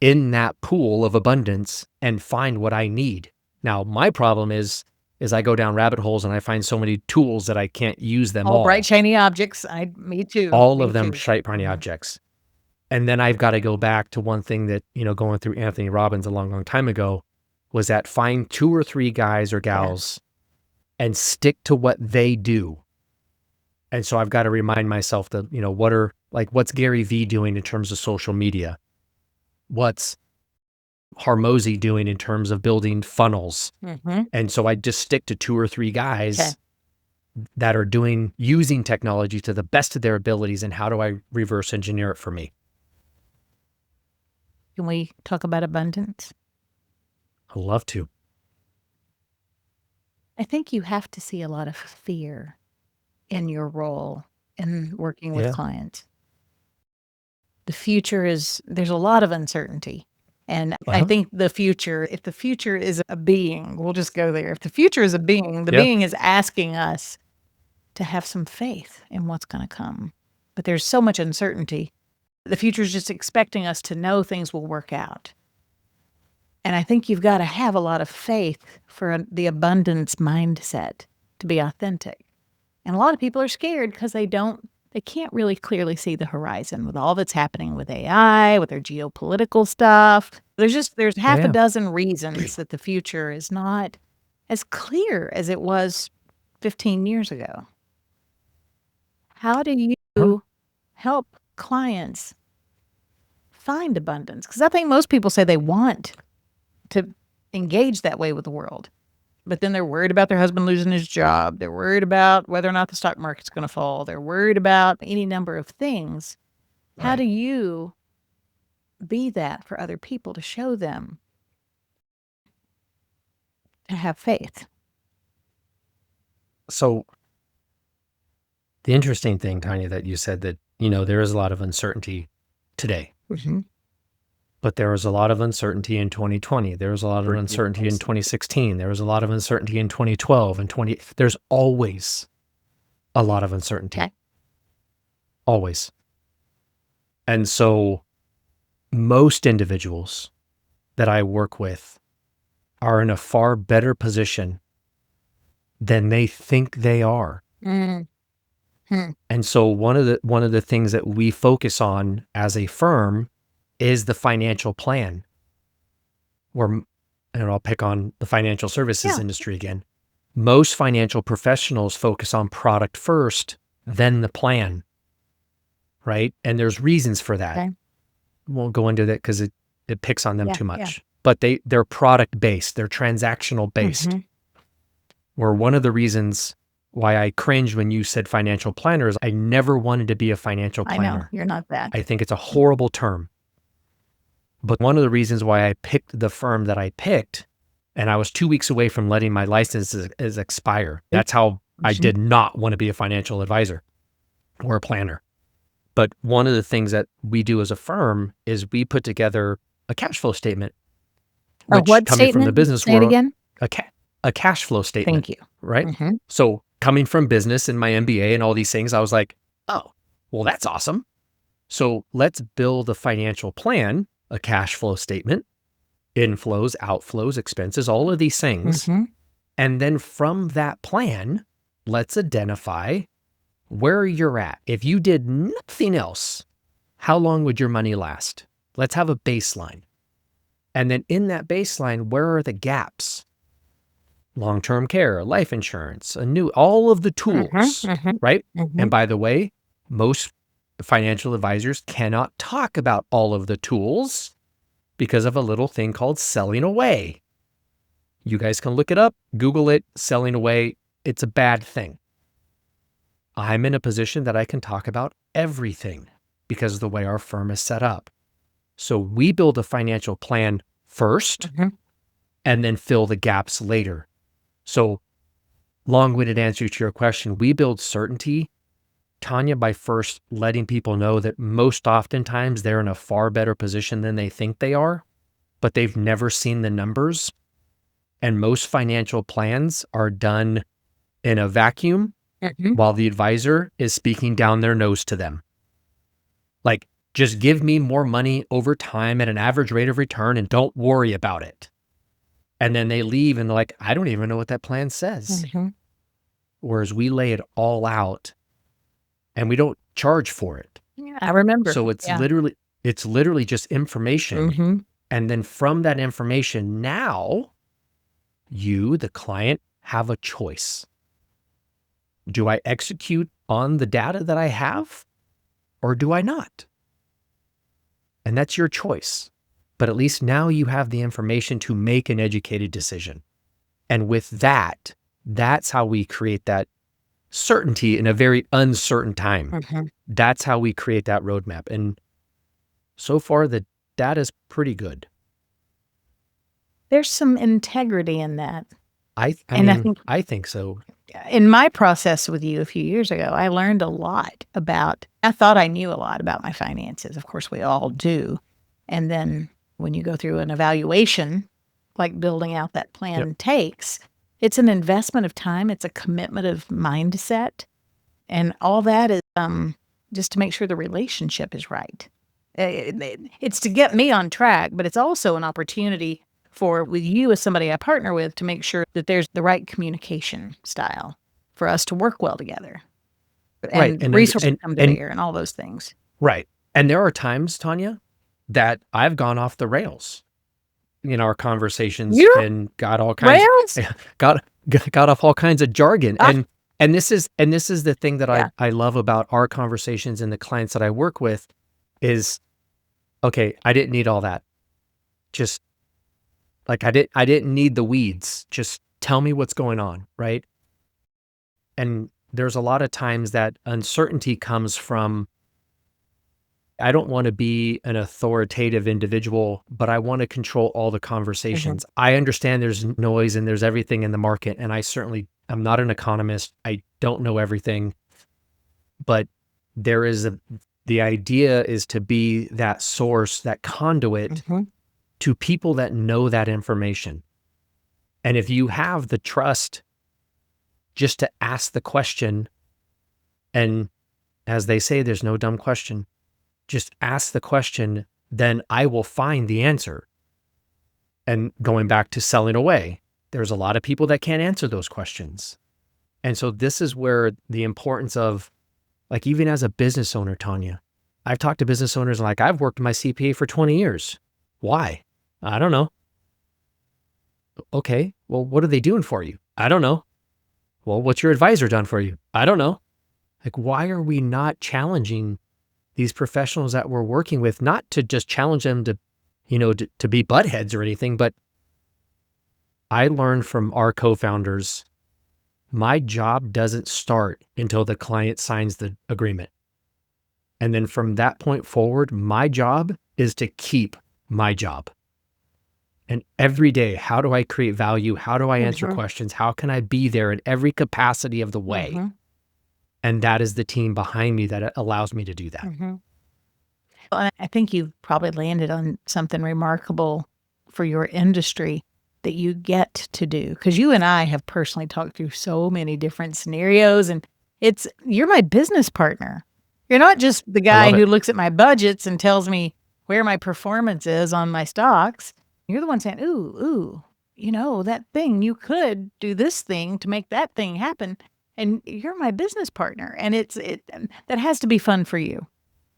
in that pool of abundance and find what I need? Now, my problem is I go down rabbit holes and I find so many tools that I can't use them all. Bright, shiny objects. Me too. All of them shiny objects. And then I've got to go back to one thing that, going through Anthony Robbins a long, long time ago, was that find 2 or 3 guys or gals and stick to what they do. And so I've got to remind myself that, what's Gary Vee doing in terms of social media? What's Hormozi doing in terms of building funnels? And so I just stick to 2 or 3 guys that are using technology to the best of their abilities. And how do I reverse engineer it for me? Can we talk about abundance? I'd love to. I think you have to see a lot of fear in your role in working with clients. The future there's a lot of uncertainty. And I think if the future is a being, we'll just go there. If the future is a being, the being is asking us to have some faith in what's going to come. But there's so much uncertainty. The future is just expecting us to know things will work out. And I think you've got to have a lot of faith for the abundance mindset to be authentic. And a lot of people are scared because they can't really clearly see the horizon with all that's happening with AI, with their geopolitical stuff. There's half a dozen reasons that the future is not as clear as it was 15 years ago. How do you help clients find abundance? Because I think most people say they want to engage that way with the world, but then they're worried about their husband losing his job. They're worried about whether or not the stock market's going to fall. They're worried about any number of things. How do you be that for other people to show them to have faith. So the interesting thing, Tanya, that you said that, there is a lot of uncertainty today, but there was a lot of uncertainty in 2020. There was a lot of uncertainty in 2016. There was a lot of uncertainty in 2012 and there's always a lot of uncertainty. Okay. Always. And so most individuals that I work with are in a far better position than they think they are. And so one of the things that we focus on as a firm is the financial plan. And I'll pick on the financial services industry again. Most financial professionals focus on product first, then the plan, right? And there's reasons for that. Okay. Won't go into that because it picks on them too much. Yeah. But they're product based, they're transactional based. Where one of the reasons why I cringe when you said financial planner is I never wanted to be a financial planner. I know, you're not that. I think it's a horrible term. But one of the reasons why I picked the firm that I picked, and I was 2 weeks away from letting my license expire. That's how I did not want to be a financial advisor or a planner. But one of the things that we do as a firm is we put together a cash flow statement. Which, what coming statement? From the business Say world, it again? A cash flow statement. Thank you. Right? So coming from business and my MBA and all these things, I was like, oh, well, that's awesome. So let's build a financial plan, a cash flow statement, inflows, outflows, expenses, all of these things. And then from that plan, let's identify where you're at. If you did nothing else, how long would your money last? Let's have a baseline. And then in that baseline, where are the gaps? Long-term care, life insurance, all of the tools, right? And by the way, most financial advisors cannot talk about all of the tools because of a little thing called selling away. You guys can look it up, Google it, selling away. It's a bad thing. I'm in a position that I can talk about everything because of the way our firm is set up. So we build a financial plan first and then fill the gaps later. So long-winded answer to your question, we build certainty, Tanya, by first letting people know that most oftentimes they're in a far better position than they think they are, but they've never seen the numbers. And most financial plans are done in a vacuum while the advisor is speaking down their nose to them. Like, just give me more money over time at an average rate of return and don't worry about it. And then they leave and they're like, I don't even know what that plan says. Whereas we lay it all out and we don't charge for it. Yeah, I remember. So it's literally just information. And then from that information, now you, the client, have a choice. Do I execute on the data that I have or do I not? And that's your choice. But at least now you have the information to make an educated decision. And with that, that's how we create that certainty in a very uncertain time. That's how we create that roadmap. And so far, the data's pretty good. There's some integrity in that. I think so. In my process with you a few years ago, I learned a lot about, I thought I knew a lot about my finances. Of course, we all do. And then when you go through an evaluation, like building out that plan takes, it's an investment of time. It's a commitment of mindset. And all that is just to make sure the relationship is right. It's to get me on track, but it's also an opportunity with you as somebody I partner with to make sure that there's the right communication style for us to work well together. And resources come to bear and all those things. Right. And there are times, Tanya, that I've gone off the rails in our conversations and got all kinds got off all kinds of jargon. And this is the thing that I love about our conversations and the clients that I work with is, okay, I didn't need all that. Just like I didn't need the weeds. Just tell me what's going on, right? And there's a lot of times that uncertainty comes from I don't want to be an authoritative individual, but I want to control all the conversations. I understand there's noise and there's everything in the market. And I'm not an economist. I don't know everything, but the idea is to be that source, that conduit to people that know that information. And if you have the trust just to ask the question, and as they say, there's no dumb question, just ask the question, then I will find the answer. And going back to selling away, there's a lot of people that can't answer those questions. And so this is where the importance of, like, even as a business owner, Tanya, I've talked to business owners like, I've worked my CPA for 20 years. Why? I don't know. Okay, well, what are they doing for you? I don't know. Well, what's your advisor done for you? I don't know. Like, why are we not challenging these professionals that we're working with, not to just challenge them to, to be buttheads or anything, but I learned from our co-founders, my job doesn't start until the client signs the agreement. And then from that point forward, my job is to keep my job. And every day, how do I create value? How do I answer questions? How can I be there in every capacity of the way? And that is the team behind me that allows me to do that. Well, and I think you've probably landed on something remarkable for your industry that you get to do. Because you and I have personally talked through so many different scenarios, and you're my business partner. You're not just the guy who looks at my budgets and tells me where my performance is on my stocks. You're the one saying, ooh, that thing, you could do this thing to make that thing happen. And you're my business partner. And that has to be fun for you,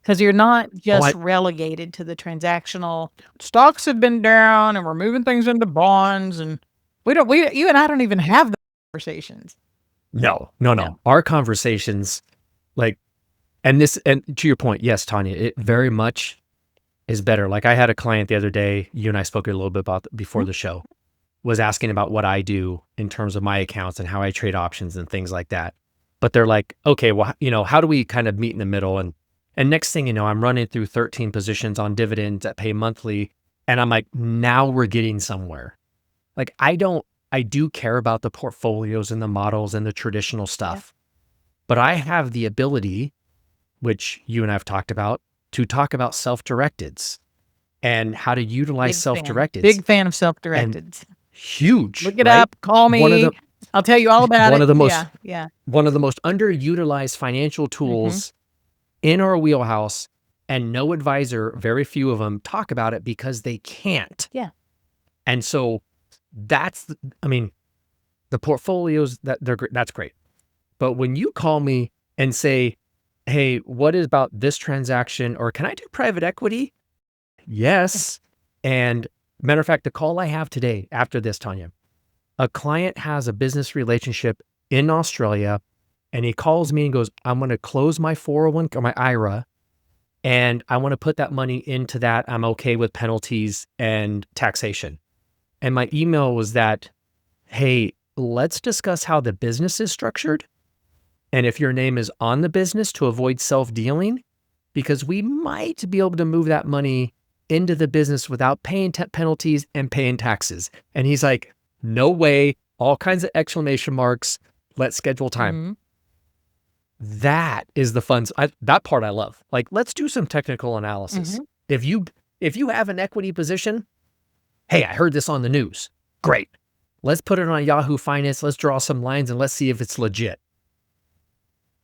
because you're not just relegated to the transactional. Stocks have been down and we're moving things into bonds, and you and I don't even have the conversations. No. Our conversations, and to your point, yes, Tanya, it very much is better. Like, I had a client the other day, you and I spoke a little bit about before the show, was asking about what I do in terms of my accounts and how I trade options and things like that. But they're like, okay, well, how do we kind of meet in the middle? And next thing you know, I'm running through 13 positions on dividends that pay monthly. And I'm like, now we're getting somewhere. Like, I do care about the portfolios and the models and the traditional stuff, but I have the ability, which you and I have talked about, to talk about self-directeds and how to utilize self-directeds. Big fan of self-directeds. Huge. Look it up. Call me. I'll tell you all about it. One of the most underutilized financial tools in our wheelhouse, and no advisor, very few of them talk about it because they can't. Yeah. And so the portfolios, that's great. But when you call me and say, hey, what is about this transaction? Or can I do private equity? Yes. And matter of fact, the call I have today after this, Tanya, a client has a business relationship in Australia, and he calls me and goes, I'm going to close my 401 or my IRA, and I want to put that money into that. I'm okay with penalties and taxation. And my email was that, hey, let's discuss how the business is structured. And if your name is on the business, to avoid self-dealing, because we might be able to move that money into the business without paying penalties and paying taxes. And he's like, no way, all kinds of exclamation marks. Let's schedule time. That is the fun. That part I love. Like, let's do some technical analysis. If you have an equity position, hey, I heard this on the news. Great. Let's put it on Yahoo Finance. Let's draw some lines and let's see if it's legit.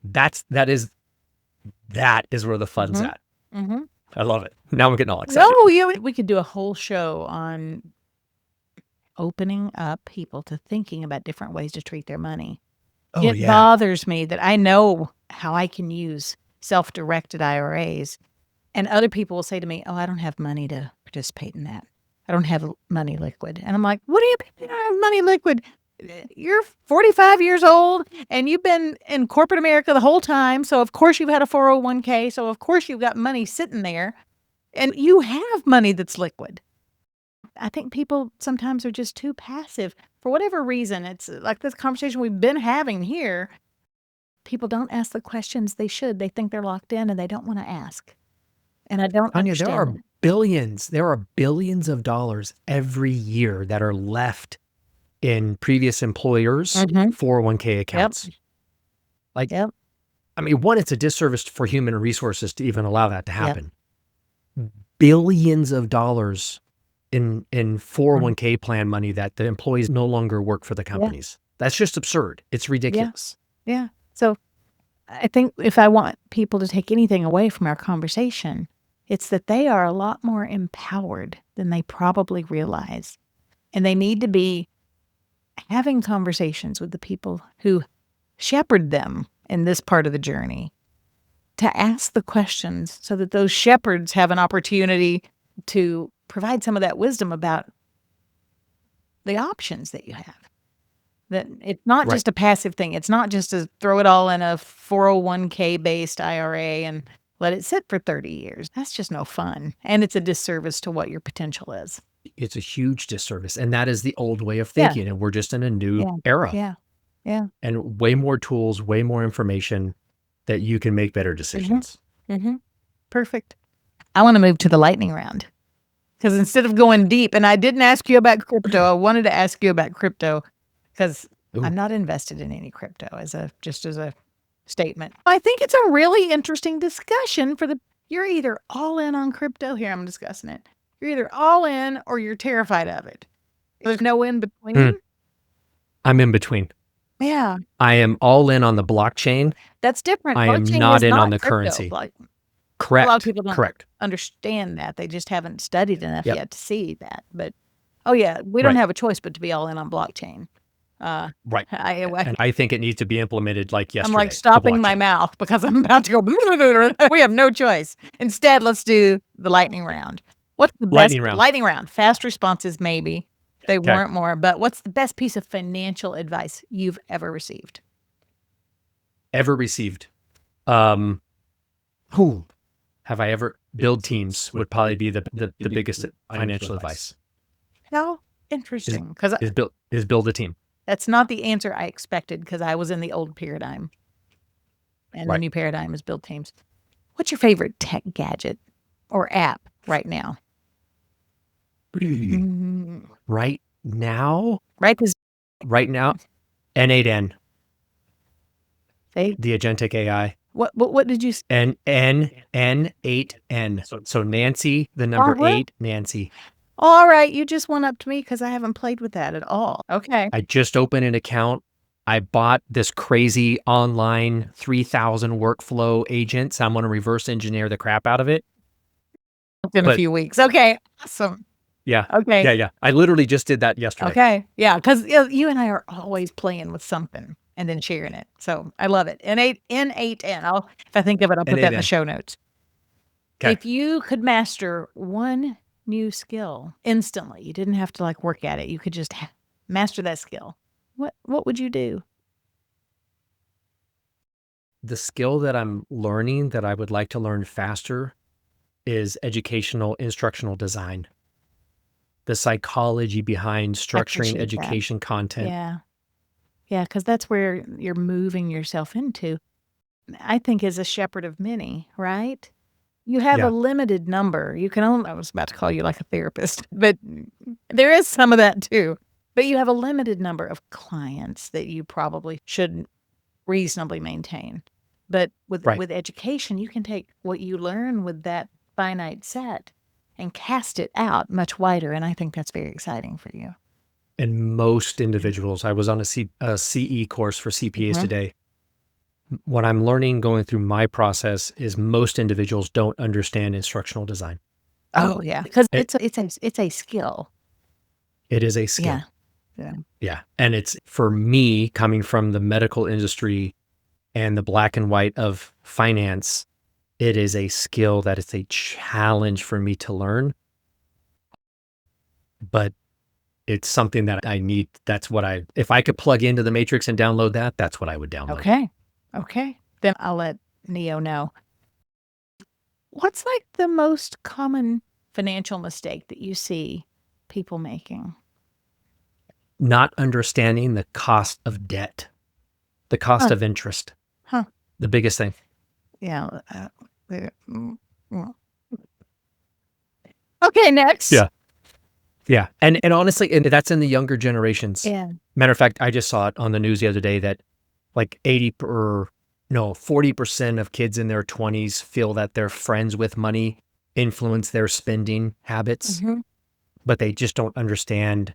That is where the fun's at. I love it. Now I'm getting all excited. No, we could do a whole show on opening up people to thinking about different ways to treat their money. It bothers me that I know how I can use self-directed IRAs, and other people will say to me, oh, I don't have money to participate in that. I don't have money liquid. And I'm like, what do you mean you don't have money liquid? You're 45 years old and you've been in corporate America the whole time. So of course you've had a 401k. So of course you've got money sitting there, and you have money that's liquid. I think people sometimes are just too passive for whatever reason. It's like this conversation we've been having here. People don't ask the questions they should. They think they're locked in and they don't want to ask. And I don't Tanya, there are understand that. billions of dollars every year that are left in previous employers' 401k accounts. Like, Yep. I mean, one, it's a disservice for human resources to even allow that to Yep. happen. Billions of dollars in 401k plan money that the employees no longer work for the companies. That's just absurd. It's ridiculous. Yeah. So I think if I want people to take anything away from our conversation, it's that they are a lot more empowered than they probably realize. And they need to be having conversations with the people who shepherd them in this part of the journey to ask the questions so that those shepherds have an opportunity to provide some of that wisdom about the options that you have. That it's not just a passive thing. It's not just to throw it all in a 401k based IRA and let it sit for 30 years. That's just no fun. And it's a disservice to what your potential is. It's a huge disservice. And that is the old way of thinking. And we're just in a new era. Yeah. And way more tools, way more information that you can make better decisions. Perfect. I want to move to the lightning round. Because instead of going deep, and I didn't ask you about crypto, I wanted to ask you about crypto because I'm not invested in any crypto as a statement. I think it's a really interesting discussion you're either all in on crypto. Here, I'm discussing it. You're either all in or you're terrified of it. There's no in between. I'm in between. Yeah. I am all in on the blockchain. That's different. I am not in on the currency. Correct. A lot of people don't understand that. They just haven't studied enough yet to see that. But, we don't have a choice but to be all in on blockchain. And I think it needs to be implemented like yesterday. I'm like stopping my mouth because I'm about to go. We have no choice. Instead, let's do the lightning round. What's the best lightning round? Fast responses, maybe. They weren't more. But what's the best piece of financial advice you've ever received? Have I ever build teams would probably be the biggest financial advice. How interesting. Because is build a team. That's not the answer I expected because I was in the old paradigm. And the new paradigm is build teams. What's your favorite tech gadget or app right now? Right now? Right now, N8N. Say? The agentic AI. What did you say? N8N. So Nancy, the number 8, Nancy. All right, you just went up to me because I haven't played with that at all. Okay. I just opened an account. I bought this crazy online 3,000 workflow agent. So I'm going to reverse engineer the crap out of it. In a few weeks. Okay. Awesome. Yeah. Okay. Yeah. I literally just did that yesterday. Okay. Yeah. Because you and I are always playing with something and then sharing it. So I love it. N8N. If I think of it, I'll put that in the show notes. Okay. If you could master one new skill instantly, you didn't have to work at it. You could just master that skill. What would you do? The skill that I'm learning that I would like to learn faster is educational instructional design. The psychology behind structuring education content. Yeah, because that's where you're moving yourself into. I think as a shepherd of many, right? You have a limited number. I was about to call you like a therapist, but there is some of that too. But you have a limited number of clients that you probably should reasonably maintain. But with education, you can take what you learn with that finite set and cast it out much wider. And I think that's very exciting for you. And most individuals, I was on a CE course for CPAs today. What I'm learning going through my process is most individuals don't understand instructional design. Oh yeah, because it's a skill. It is a skill. Yeah. And it's, for me, coming from the medical industry and the black and white of finance, it is a skill that is a challenge for me to learn. But it's something that I need. If I could plug into the Matrix and download that, that's what I would download. Okay. Then I'll let Neo know. What's the most common financial mistake that you see people making? Not understanding the cost of debt, the cost of interest. The biggest thing. Yeah. Okay, next. Yeah. Yeah. And honestly, and that's in the younger generations. Yeah. Matter of fact, I just saw it on the news the other day that like 40% of kids in their 20s feel that their friends with money influence their spending habits, but they just don't understand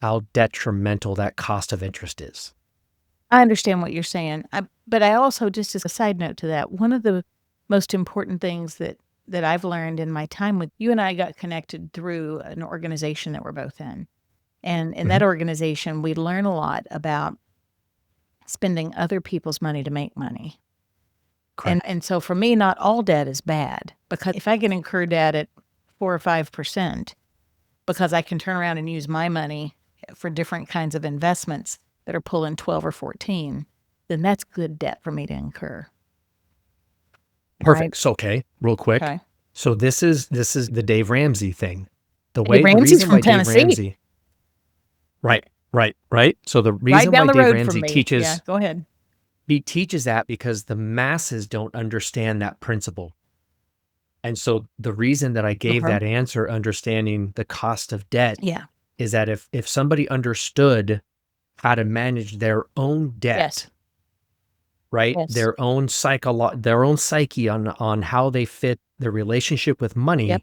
how detrimental that cost of interest is. I understand what you're saying. But I also, just as a side note to that, one of the most important things that I've learned in my time with you, and I got connected through an organization that we're both in. And in that organization, we learn a lot about spending other people's money to make money. Correct. And so for me, not all debt is bad, because if I can incur debt at 4 or 5%, because I can turn around and use my money for different kinds of investments that are pulling 12 or 14, then that's good debt for me to incur. Perfect. Right? So, okay, real quick. Okay. So this is the Dave Ramsey thing. The Ramsey's reason from why Dave Tennessee. Ramsey, right. So the Right reason down why the Dave road Ramsey from me. Yeah, teaches, go ahead. he teaches that because the masses don't understand that principle. And so the reason that I gave that answer, understanding the cost of debt, Yeah. is that if somebody understood how to manage their own debt, Yes. right? Yes. Their own psyche on how they fit their relationship with money, Yep.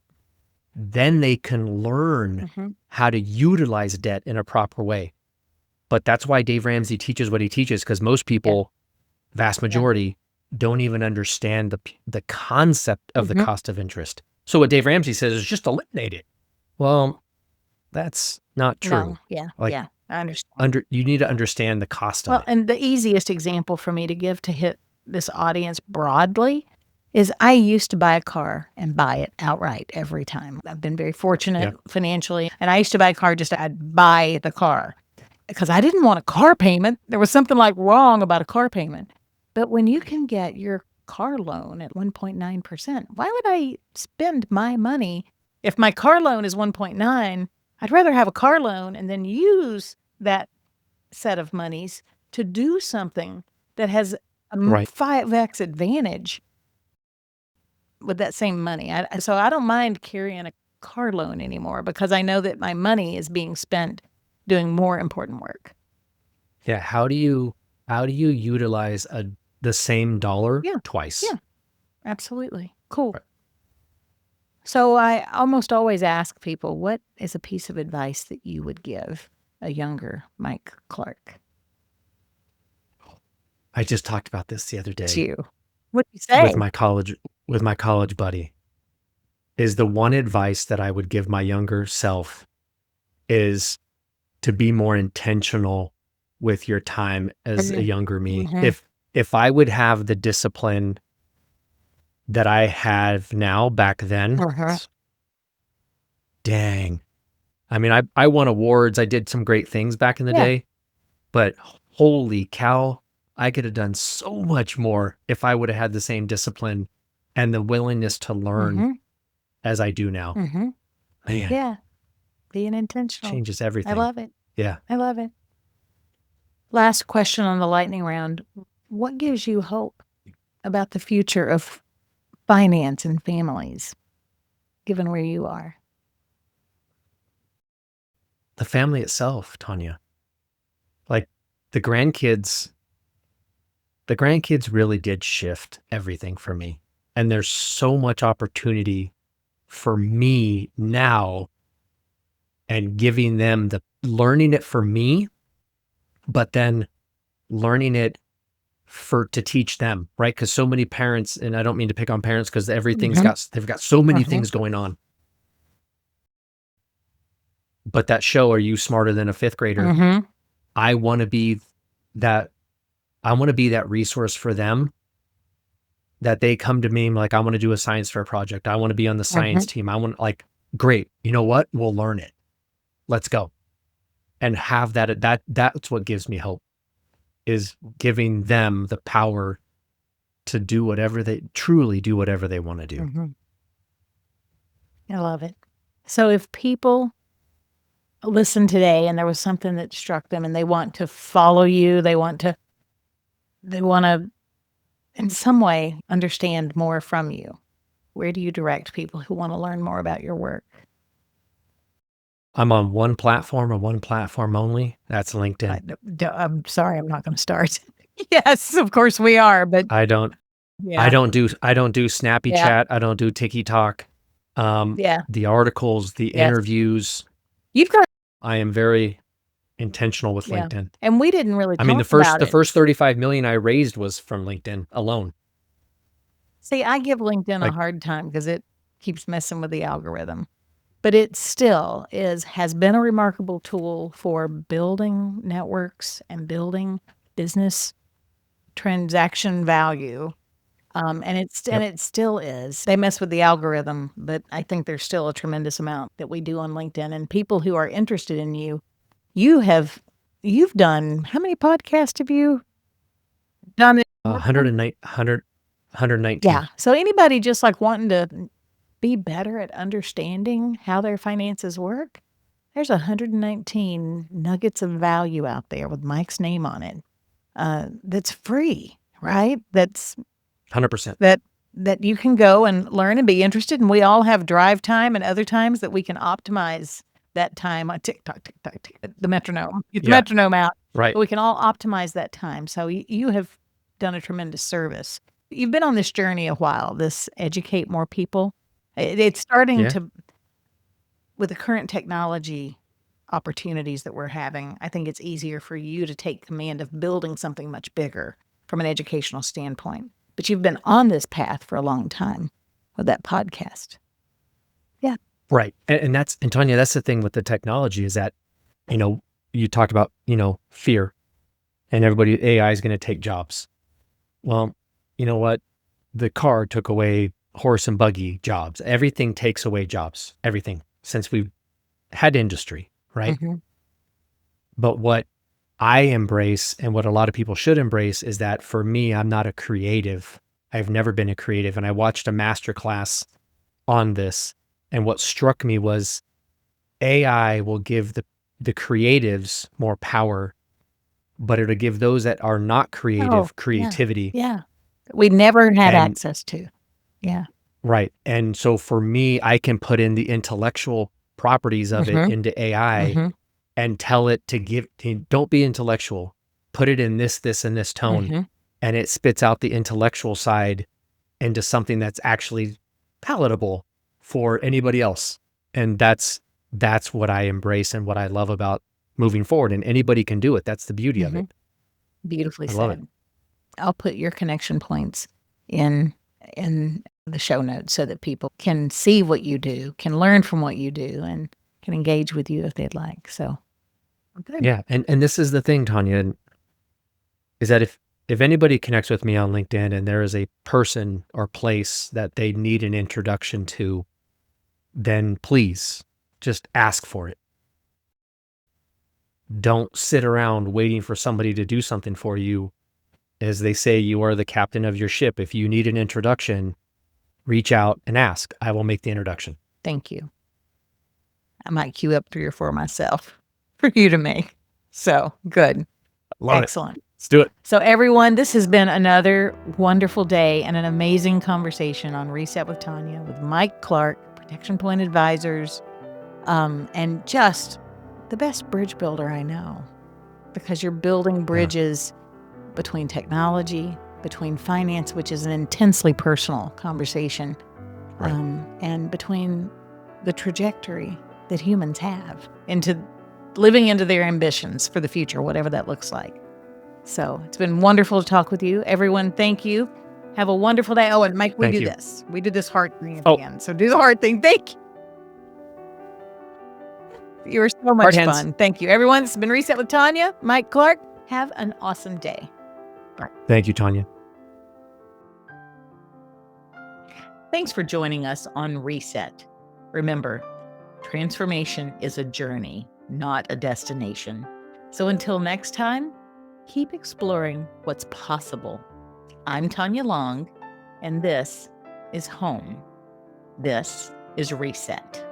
then they can learn how to utilize debt in a proper way. But that's why Dave Ramsey teaches what he teaches, because most people, vast majority, don't even understand the concept of the cost of interest. So what Dave Ramsey says is just eliminate it. Well, that's not true. No. Yeah. Like, Yeah. I understand. you need to understand the cost of Well, it. and the easiest example for me to give to hit this audience broadly is I used to buy a car and buy it outright every time. I've been very fortunate financially, and I used to buy a car just I'd buy the car because I didn't want a car payment. There was something like wrong about a car payment. But when you can get your car loan at 1.9%, why would I spend my money if my car loan is 1.9? I'd rather have a car loan and then use that set of monies to do something that has a 5x advantage with that same money. So I don't mind carrying a car loan anymore because I know that my money is being spent doing more important work. Yeah. How do you utilize the same dollar twice? Yeah, absolutely. Cool. Right. So I almost always ask people, what is a piece of advice that you would give a younger Mike Clark? I just talked about this the other day. It's you. What do you say? With my college buddy. Is the one advice that I would give my younger self is to be more intentional with your time as a younger me. If I would have the discipline that I have now back then, dang. I mean, I won awards. I did some great things back in the day, but holy cow, I could have done so much more if I would have had the same discipline and the willingness to learn as I do now. Man, yeah. Being intentional. Changes everything. I love it. Yeah. I love it. Last question on the lightning round. What gives you hope about the future of finance and families, given where you are? The family itself, Tanya. Like the grandkids really did shift everything for me. And there's so much opportunity for me now and giving them learning it for me, but then learning it to teach them, right? Because so many parents, and I don't mean to pick on parents because they've got so many things going on. But that show, Are You Smarter Than a Fifth Grader? I want to be that resource for them, that they come to me like, I want to do a science fair project. I want to be on the science team. I want, like, great. You know what? We'll learn it. Let's go. And have that's what gives me hope, is giving them the power to do whatever they want to do. I love it. So if people listen today and there was something that struck them and they want to follow you, they want to in some way understand more from you, where do you direct people who want to learn more about your work? I'm on one platform and one platform only. That's LinkedIn. I'm sorry, I'm not going to start. Yes, of course we are, but I don't yeah, do Snappy yeah, Chat. I don't do TikTok. yeah, The articles, the yes. interviews. You've got, I am very intentional with yeah. LinkedIn. And we didn't really I mean, talk about the it. first 35 million I raised was from LinkedIn alone. See, I give LinkedIn a Like, hard time because it keeps messing with the algorithm. But it still has been a remarkable tool for building networks and building business transaction value. And yep. it still is. They mess with the algorithm, but I think there's still a tremendous amount that we do on LinkedIn. And people who are interested in you've done, how many podcasts have you done? 119. Yeah. So anybody just like wanting to be better at understanding how their finances work, there's 119 nuggets of value out there with Mike's name on it. That's free, right? 100%. That you can go and learn and be interested. And we all have drive time and other times that we can optimize that time on TikTok, the metronome, get the Yeah. metronome out. Right. But we can all optimize that time. So you have done a tremendous service. You've been on this journey a while, this educate more people. It's starting Yeah. to, with the current technology opportunities that we're having, I think it's easier for you to take command of building something much bigger from an educational standpoint. But you've been on this path for a long time with that podcast. Yeah. Right. And Tanya, that's the thing with the technology is that, you talked about, fear and AI is going to take jobs. Well, you know what? The car took away horse and buggy jobs. Everything takes away jobs. Everything since we've had industry, right? Mm-hmm. But what I embrace and what a lot of people should embrace is that for me, I'm not a creative. I've never been a creative. And I watched a master class on this. And what struck me was AI will give the creatives more power, but it'll give those that are not creative creativity. Yeah. We never had And access to. Yeah. right. And so for me, I can put in the intellectual properties of it into AI and tell it don't be intellectual, put it in this, and this tone. And it spits out the intellectual side into something that's actually palatable for anybody else. And that's what I embrace and what I love about moving forward. And anybody can do it. That's the beauty of it. Beautifully I said. love it. I'll put your connection points in the show notes so that people can see what you do, can learn from what you do, and can engage with you if they'd like. So, good. Yeah. And this is the thing, Tanya, is that if anybody connects with me on LinkedIn and there is a person or place that they need an introduction to, then please just ask for it. Don't sit around waiting for somebody to do something for you. As they say, you are the captain of your ship. If you need an introduction, reach out and ask. I will make the introduction. Thank you. I might queue up 3 or 4 myself for you to make. So, good. Excellent. Let's do it. So everyone, this has been another wonderful day and an amazing conversation on Reset with Tanya with Mike Clark, Protection Point Advisors, and just the best bridge builder I know, because you're building bridges between technology, between finance, which is an intensely personal conversation, right. And between the trajectory that humans have into living into their ambitions for the future, whatever that looks like. So it's been wonderful to talk with you. Everyone, thank you. Have a wonderful day. Oh, and Mike, we do this. We did this heart thing at the end. So do the heart thing. Thank you. You were so much fun. Thank you. Everyone, this has been Reset with Tanya. Mike Clark, have an awesome day. Bye. Thank you, Tanya. Thanks for joining us on Reset. Remember, transformation is a journey, not a destination. So until next time, keep exploring what's possible. I'm Tanya Long, and this is Home. This is Reset.